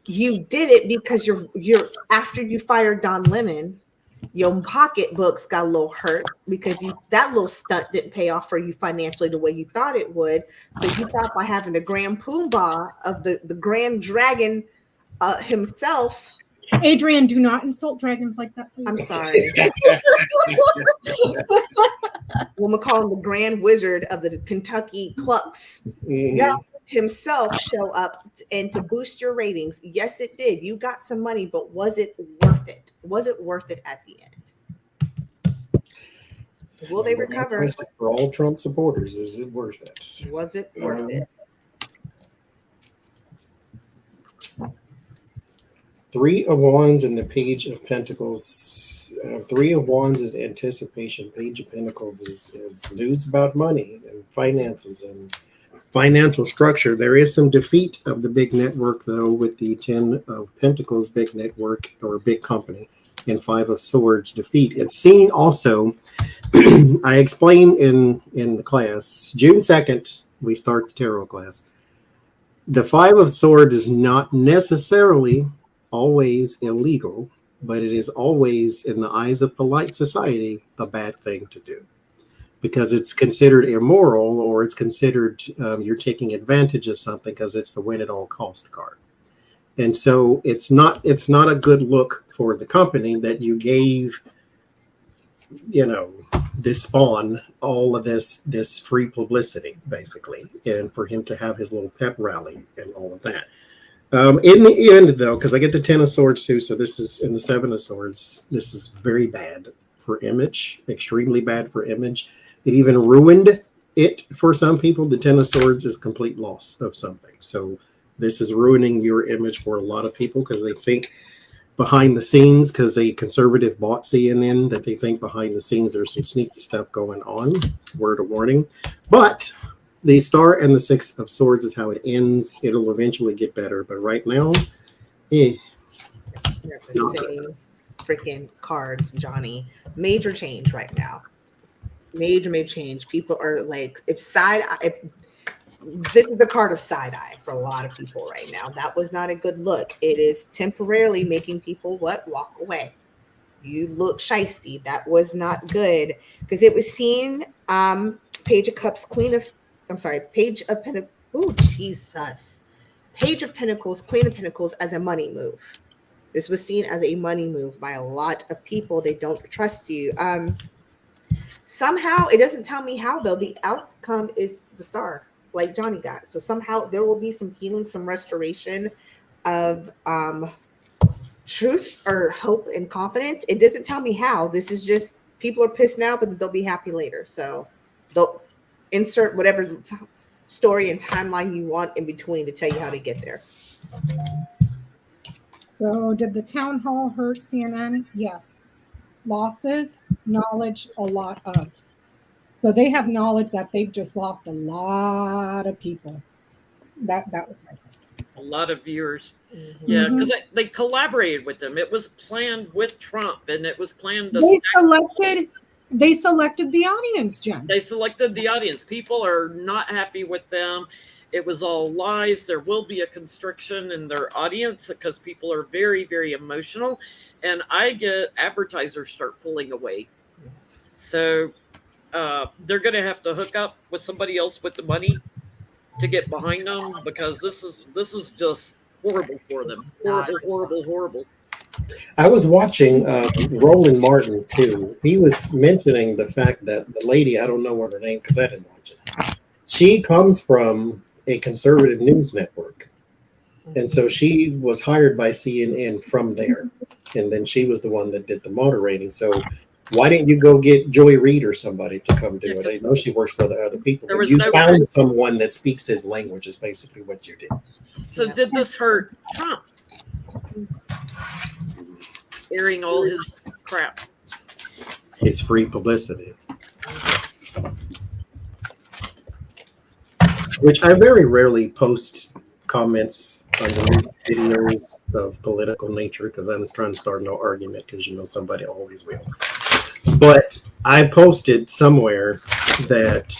you did it because you're after you fired Don Lemon, your pocketbooks got a little hurt because that little stunt didn't pay off for you financially the way you thought it would. So you thought by having the Grand Poobah of the Grand Dragon himself. Adrian, do not insult dragons like that, please. I'm sorry. We'll call him the Grand Wizard of the Kentucky Clucks. Mm-hmm. Yeah. Himself show up and to boost your ratings. Yes, it did. You got some money, but was it worth it? Was it worth it at the end? Will they recover? For all Trump supporters, is it worth it? Was it worth it? Three of Wands and the Page of Pentacles. Three of Wands is anticipation. Page of Pentacles is news about money and finances and financial structure. There is some defeat of the big network, though, with the 10 of Pentacles big network or big company and 5 of Swords defeat. It's seen also, I explained in the class, June 2nd, we start the tarot class. The 5 of Swords is not necessarily always illegal, but it is always, in the eyes of polite society, a bad thing to do. Because it's considered immoral, or it's considered you're taking advantage of something because it's the win at all cost card. And so it's not a good look for the company that you gave, this spawn all of this free publicity, basically, and for him to have his little pep rally and all of that. In the end, though, because I get the 10 of Swords too, so this is in the 7 of Swords. This is very bad for image, extremely bad for image. It even ruined it for some people. The 10 of Swords is complete loss of something. So this is ruining your image for a lot of people because they think behind the scenes, because a conservative bought CNN, that they think behind the scenes there's some sneaky stuff going on. Word of warning. But the Star and the 6 of Swords is how it ends. It'll eventually get better. But right now, They're the same freaking cards, Johnny. Major change right now. Major change. People are like, if this is the card of side eye for a lot of people right now. That was not a good look. It is temporarily making people walk away. You look shisty. That was not good because it was seen. Page of Cups, Page of Pentacles. Oh, Jesus. Page of Pentacles, Queen of Pentacles as a money move. This was seen as a money move by a lot of people. They don't trust you. Somehow, it doesn't tell me how, though. The outcome is the Star, like Johnny got. So somehow there will be some healing, some restoration of truth or hope and confidence. It doesn't tell me how. This is just people are pissed now, but they'll be happy later. So they'll insert whatever story and timeline you want in between to tell you how to get there. So did the town hall hurt CNN? Yes. Losses, knowledge, a lot of. So they have knowledge that they've just lost a lot of people. That was my point. A lot of viewers. Yeah, because they collaborated with them. It was planned with Trump, and it was planned to they selected the audience, Jen. They selected the audience. People are not happy with them. It was all lies. There will be a constriction in their audience because people are very, very emotional. And I get advertisers start pulling away. So they're going to have to hook up with somebody else with the money to get behind them because this is just horrible for them. Horrible. I was watching Roland Martin too. He was mentioning the fact that the lady, I don't know what her name because I didn't watch it. She comes from a conservative news network. And so she was hired by CNN from there. And then she was the one that did the moderating. So why didn't you go get Joy Reid or somebody to come do it? I know she works for the other people. But you found someone that speaks his language is basically what you did. So did this hurt Trump? Airing all his crap. His free publicity. Which I very rarely post comments on the videos of political nature because I'm trying to start no argument because somebody always will. But I posted somewhere that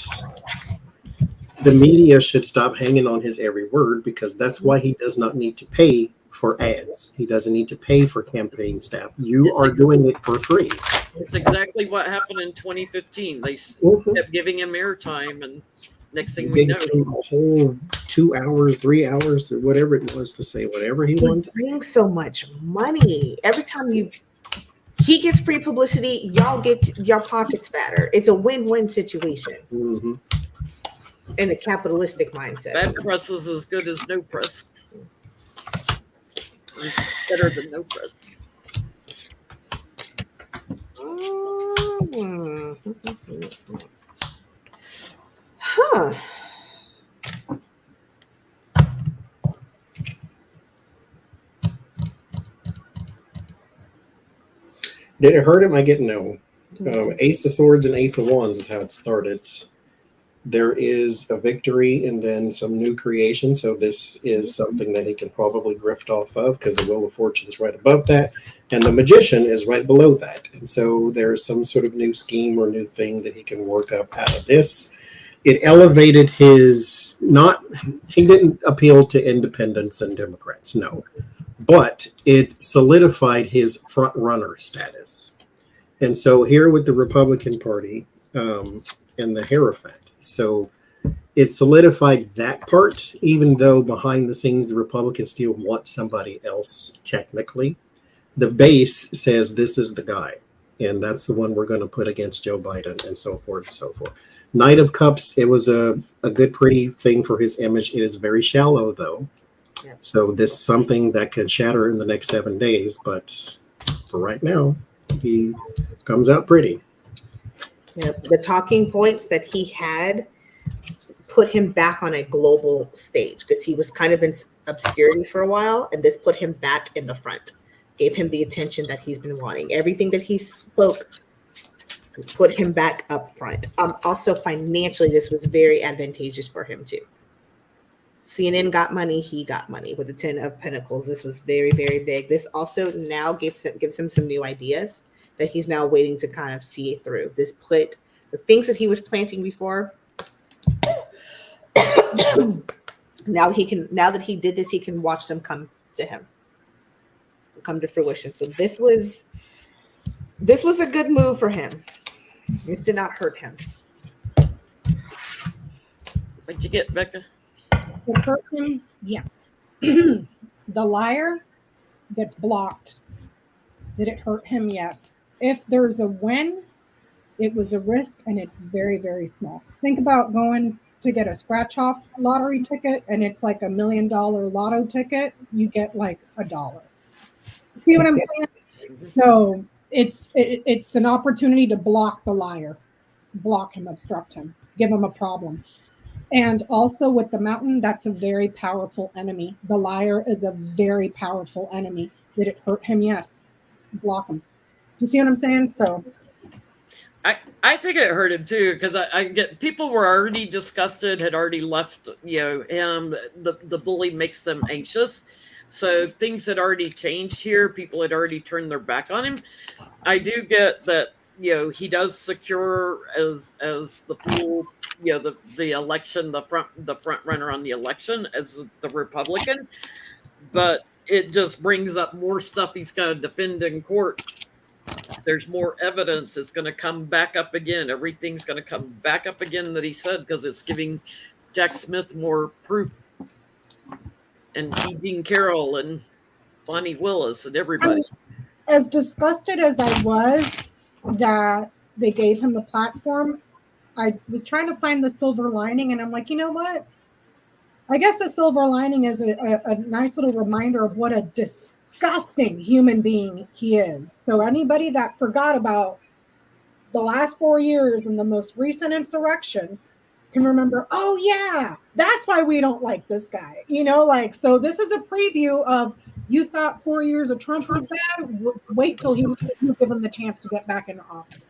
the media should stop hanging on his every word because that's why he does not need to pay for ads. He doesn't need to pay for campaign staff. You are doing it for free. It's exactly what happened in 2015. They kept giving him airtime, and next thing we know, a whole 2 hours, 3 hours, or whatever it was to say whatever he wanted. He brings so much money. Every time he gets free publicity, y'all get your pockets fatter. It's a win-win situation. In a capitalistic mindset. Bad press is as good as no press. Better than no press. Huh. Did it hurt him? I get no. Ace of Swords and Ace of Wands is how it started. there is a victory and then some new creation. So this is something that he can probably grift off of because the Wheel of Fortune's right above that. And the Magician is right below that. And so there's some sort of new scheme or new thing that he can work up out of this. It elevated his, he didn't appeal to independents and Democrats, no. But it solidified his front runner status. And so here with the Republican Party and the Hierophant, so it solidified that part, even though behind the scenes the Republicans still want somebody else technically. The base says this is the guy, and that's the one we're going to put against Joe Biden and so forth and so forth. Knight of Cups, it was a good, pretty thing for his image. It is very shallow, though. Yeah. So this is something that could shatter in the next 7 days, but for right now, he comes out pretty. Yeah, the talking points that he had put him back on a global stage because he was kind of in obscurity for a while, and this put him back in the front, gave him the attention that he's been wanting. Everything that he spoke put him back up front. Also, financially, this was very advantageous for him too. CNN got money, he got money with the 10 of Pentacles. This was very, very big. This also now gives him some new ideas that he's now waiting to kind of see it through. This put the things that he was planting before. now that he did this, he can watch them come to him, come to fruition. So this was a good move for him. This did not hurt him. What'd you get, Becca? It hurt him, yes. The liar gets blocked. Did it hurt him? Yes. If there's a win, it was a risk, and it's very, very small. Think about going to get a scratch-off lottery ticket, and it's like $1 million lotto ticket. You get like $1. See what I'm saying? So it's an opportunity to block the liar, block him, obstruct him, give him a problem. And also with the mountain, that's a very powerful enemy. The liar is a very powerful enemy. Did it hurt him? Yes. Block him. You see what I'm saying? So I think it hurt him too, because I get people were already disgusted, had already left, him. The bully makes them anxious. So things had already changed here. People had already turned their back on him. I do get that, he does secure as the fool, the election, the front runner on the election as the Republican, but it just brings up more stuff he's got to defend in court. There's more evidence. It's going to come back up again. Everything's going to come back up again that he said, because it's giving Jack Smith more proof, and Eugene Carroll and Bonnie Willis and everybody. As disgusted as I was that they gave him the platform, I was trying to find the silver lining, and I'm like, you know what? I guess the silver lining is a nice little reminder of what a disgusting human being he is. So anybody that forgot about the last 4 years and the most recent insurrection can remember, oh yeah, that's why we don't like this guy. So this is a preview of, you thought 4 years of Trump was bad? Wait till you give him the chance to get back in office.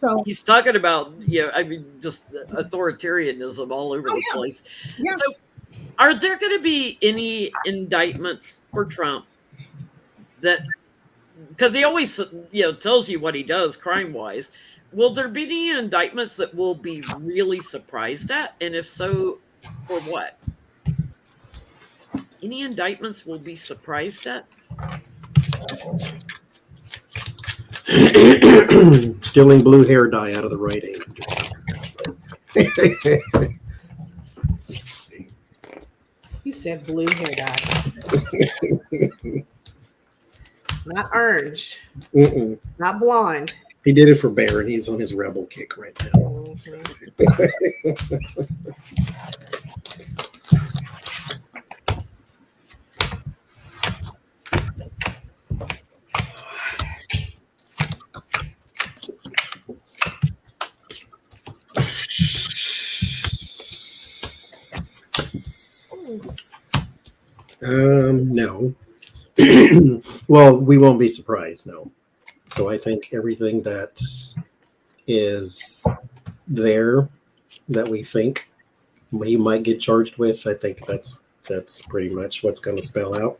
So he's talking about, just authoritarianism all over the place. Yeah. So are there going to be any indictments for Trump that, because he always, tells you what he does crime-wise, will there be any indictments that we'll be really surprised at? And if so, for what? Any indictments we'll be surprised at? Stealing blue hair dye out of the right age. You said blue hair dye. Not orange. Mm-mm. Not blonde. He did it for Bear, and he's on his rebel kick right now. No. Well, we won't be surprised, no. So I think everything that is there that we think he might get charged with. I think that's pretty much what's going to spell out.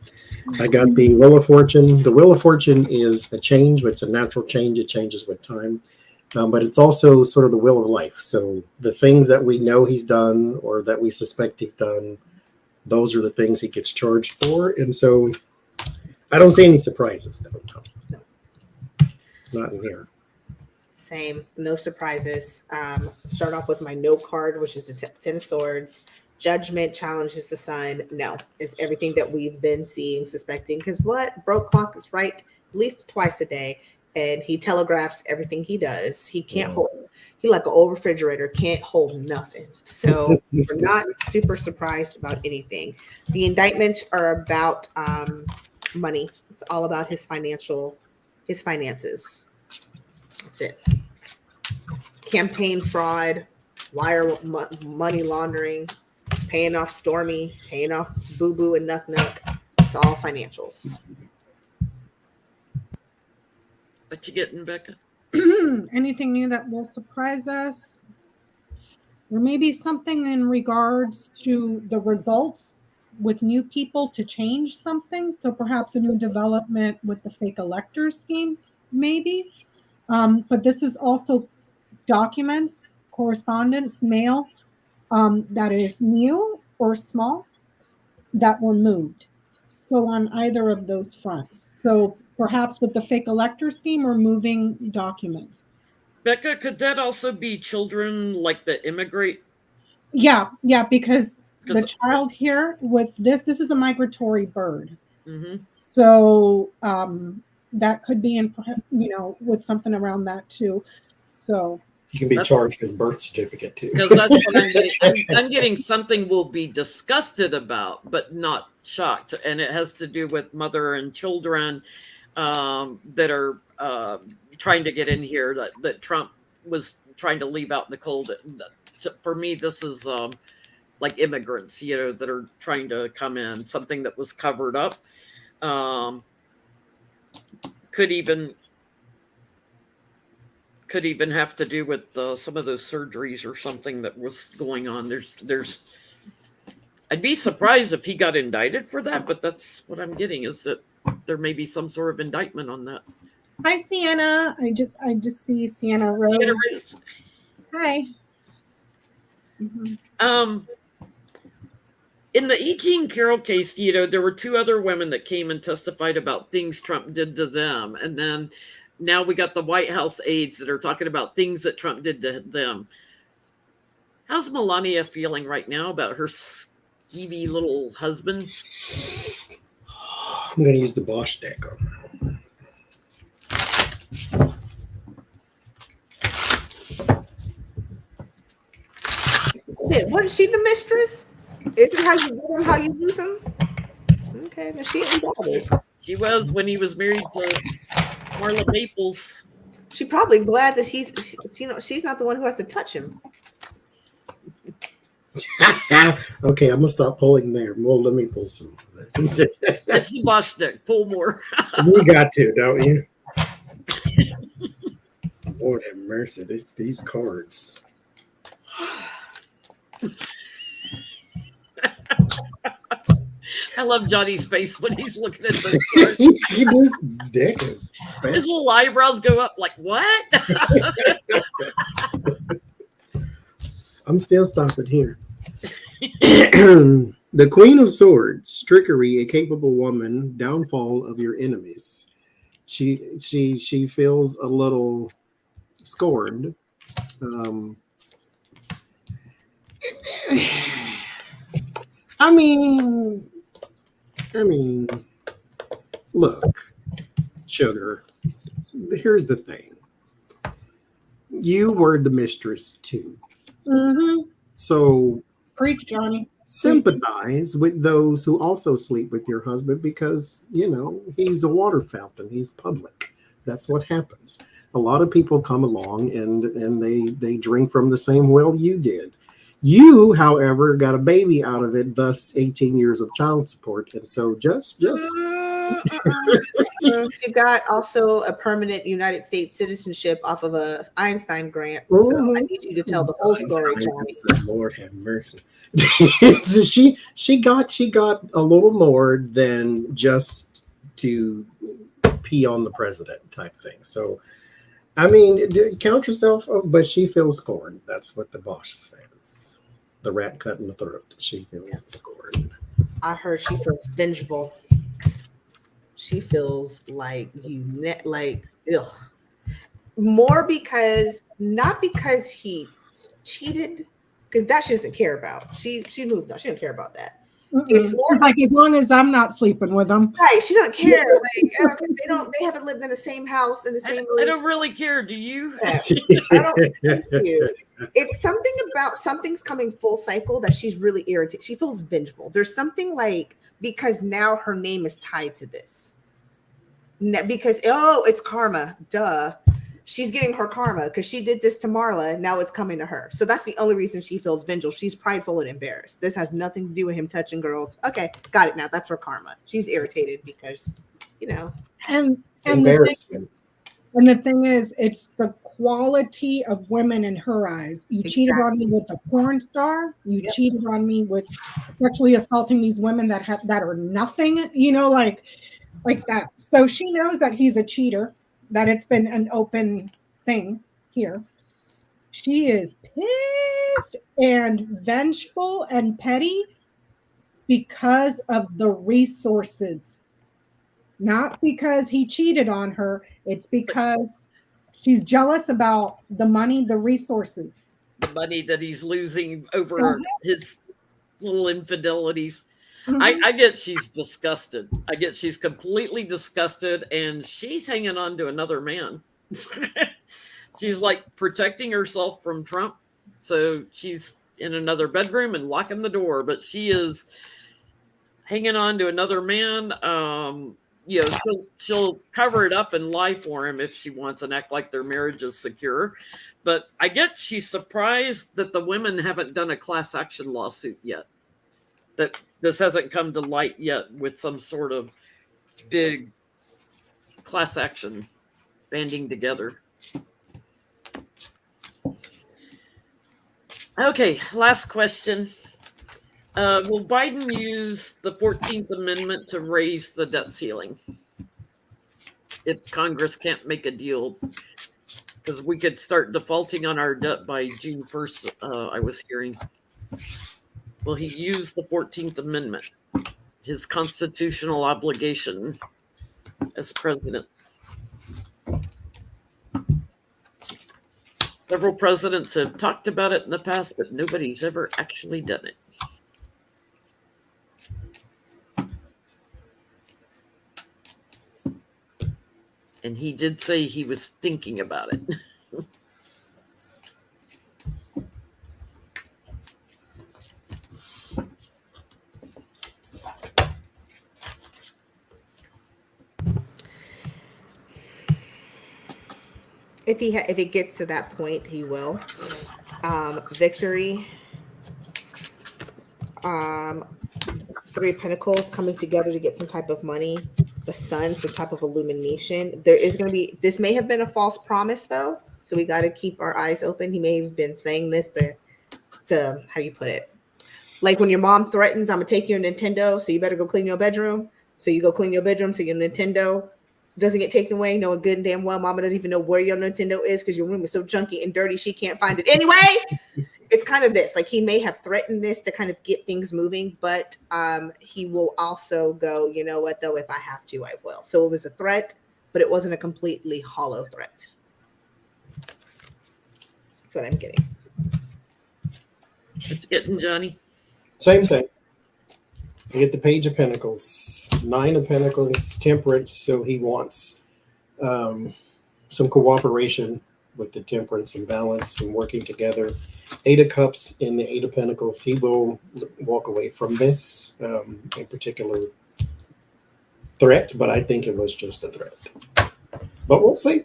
I got the Wheel of Fortune. The Wheel of Fortune is a change, but it's a natural change. It changes with time. But it's also sort of the wheel of life. So the things that we know he's done or that we suspect he's done, those are the things he gets charged for. And so I don't see any surprises, though. No. Not in here. Same. No surprises. Start off with my no card, which is the Ten of Swords. Judgment challenges the sun. No, it's everything that we've been seeing, suspecting. Because what? Broke clock is right at least twice a day. And he telegraphs everything he does. He can't hold. He like an old refrigerator, can't hold nothing. So we're not super surprised about anything. The indictments are about money. It's all about his finances. That's it. Campaign fraud, wire money laundering, paying off Stormy, paying off Boo Boo and Nuck Nuck. It's all financials. What you getting, Becca? Anything new that will surprise us? Or maybe something in regards to the results with new people to change something. So perhaps a new development with the fake elector scheme, maybe. But this is also documents, correspondence, mail that is new or small that were moved. So on either of those fronts. So perhaps with the fake elector scheme or moving documents. Becca, could that also be children like that immigrate? Yeah, because the child here with this is a migratory bird. Mm-hmm. So that could be in, with something around that too. So he can be charged his birth certificate too. Because that's what I'm getting. I'm getting something we'll be disgusted about, but not shocked. And it has to do with mother and children that are trying to get in here that Trump was trying to leave out in the cold. For me, this is like immigrants, that are trying to come in, something that was covered up. Could even have to do with some of those surgeries or something that was going on. There's I'd be surprised if he got indicted for that, but that's what I'm getting, is that there may be some sort of indictment on that. Hi, Sienna. I just see Sienna Rose. Sienna Rose. Hi. Mm-hmm. In the E. Jean Carroll case, there were two other women that came and testified about things Trump did to them. And then now we got the White House aides that are talking about things that Trump did to them. How's Melania feeling right now about her skeevy little husband? I'm going to use the Bosch deck on that. What is she, the mistress? Is it how you get him, how you lose him? Okay, now she ain't bothered. She was when he was married to Marla Maples. She's probably glad that she's not the one who has to touch him. Okay, I'm gonna stop pulling there. Well, let me pull some. It's the Bosch deck. Pull more. You got to, don't you? Lord have mercy. These cards. I love Johnny's face when he's looking at those cards. This deck is bad. His little eyebrows go up like, what? I'm still stopping here. The Queen of Swords, trickery, a capable woman, downfall of your enemies. She feels a little scorned. I mean, look, sugar, here's the thing. You were the mistress too. Mm-hmm. So preach, Johnny. Sympathize with those who also sleep with your husband because, he's a water fountain. He's public. That's what happens. A lot of people come along and they drink from the same well you did. You, however, got a baby out of it, thus 18 years of child support. And so just She got also a permanent United States citizenship off of a Einstein grant. So I Mhm. need you to tell the whole story, Johnny. Lord have mercy. So she got a little more than just to pee on the president type thing. So I mean, count yourself, but she feels scorned. That's what the boss says. The rat cut in the throat. She feels scorned. I heard she feels vengeful. She feels like like ugh. More because not because he cheated, because that she doesn't care about. She moved on. She don't care about that. It's more She's like, as long as I'm not sleeping with them. right. She don't care. Like 'cause they don't. They haven't lived in the same house in the same I roof. don't really care. Do you? I don't. Thank you. It's something about something's coming full cycle that she's really irritated. She feels vengeful. There's something like because now her name is tied to this. Because it's karma. Duh. She's getting her karma because she did this to Marla. Now it's coming to her. So that's the only reason she feels vengeful. She's prideful and embarrassed. This has nothing to do with him touching girls. Okay, got it now. That's her karma. She's irritated because, And Embarrassment. the thing is, it's the quality of women in her eyes. You cheated on me with a porn star. You cheated on me with sexually assaulting these women that are nothing. Like that. So she knows that he's a cheater. That it's been an open thing here. She is pissed and vengeful and petty because of the resources. Not because he cheated on her. It's because she's jealous about the money, the resources. The money that he's losing over his little infidelities. Mhm. I get she's disgusted. I get she's completely disgusted and she's hanging on to another man. She's like protecting herself from Trump. So she's in another bedroom and locking the door, but she is hanging on to another man. She'll cover it up and lie for him if she wants and act like their marriage is secure. But I get she's surprised that the women haven't done a class action lawsuit yet. That this hasn't come to light yet with some sort of big class action banding together. Okay, last question. Will Biden use the 14th Amendment to raise the debt ceiling if Congress can't make a deal? Because we could start defaulting on our debt by June 1st, I was hearing. Will he use the 14th Amendment, his constitutional obligation as president? Several presidents have talked about it in the past, but nobody's ever actually done it. And he did say he was thinking about it. if it gets to that point, he will. Victory. Three of Pentacles coming together to get some type of money. The Sun, some type of illumination. There is going to be. This may have been a false promise, though. So we got to keep our eyes open. He may have been saying this to how you put it, like when your mom threatens, "I'm gonna take your Nintendo, so you better go clean your bedroom." So you go clean your bedroom, so your Nintendo doesn't get taken away, knowing good and damn well mama doesn't even know where your Nintendo is because your room is so junky and dirty she can't find it anyway. It's kind of this, like he may have threatened this to kind of get things moving, but he will also go, you know what, though, if I have to, I will. So it was a threat, but it wasn't a completely hollow threat. That's what I'm getting. What you getting, Johnny? Same thing. You get the Page of Pentacles, Nine of Pentacles, Temperance. So he wants some cooperation with the Temperance and balance and working together. Eight of Cups in the Eight of Pentacles. He will walk away from this in particular threat, but I think it was just a threat. But we'll see.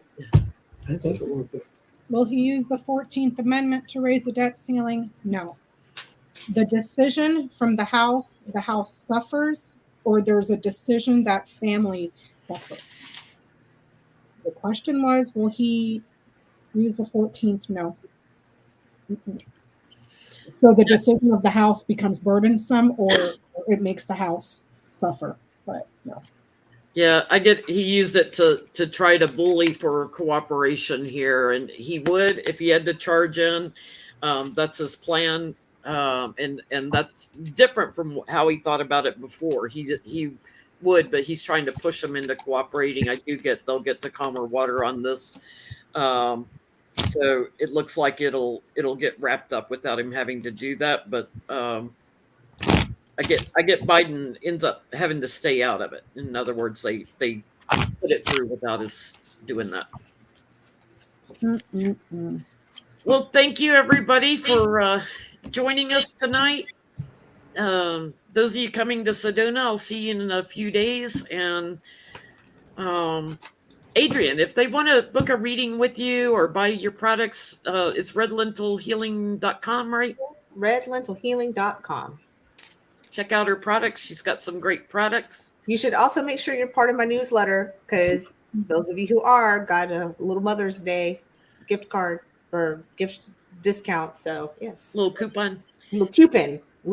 I think it was. Will he use the 14th Amendment to raise the debt ceiling? No. The decision from the House suffers, or there's a decision that families suffer. The question was, will he use the 14th? No. Mm-mm. So the decision of the House becomes burdensome, or it makes the House suffer. But no. Yeah, he used it to try to bully for cooperation here, and he would if he had to charge in. That's his plan, and that's different from how he thought about it before. He would, but he's trying to push them into cooperating. They'll get to calmer water on this. So it looks like it'll get wrapped up without him having to do that, but I get Biden ends up having to stay out of it. In other words, they put it through without us doing that. Mm-mm-mm. Well, thank you everybody for joining us tonight. Those of you coming to Sedona, I'll see you in a few days. And Adrian, if they want to book a reading with you or buy your products, it's redlentilhealing.com, right? redlentilhealing.com. Check out her products. She's got some great products. You should also make sure you're part of my newsletter, because those of you who are got a little Mother's Day gift card or gift discount. So yes, Little coupon. little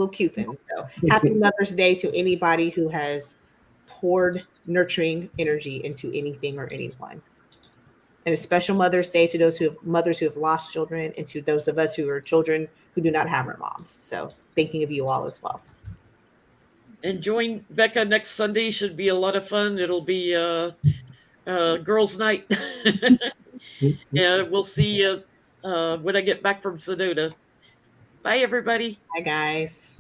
coupon. So happy Mother's Day to anybody who has poured nurturing energy into anything or anyone. And a special Mother's Day to those mothers who have lost children, and to those of us who are children who do not have our moms. So thinking of you all as well. And join Becca next Sunday. Should be a lot of fun. It'll be girls' night. Yeah, we'll see you when I get back from Sedona. Bye, everybody. Hi, guys.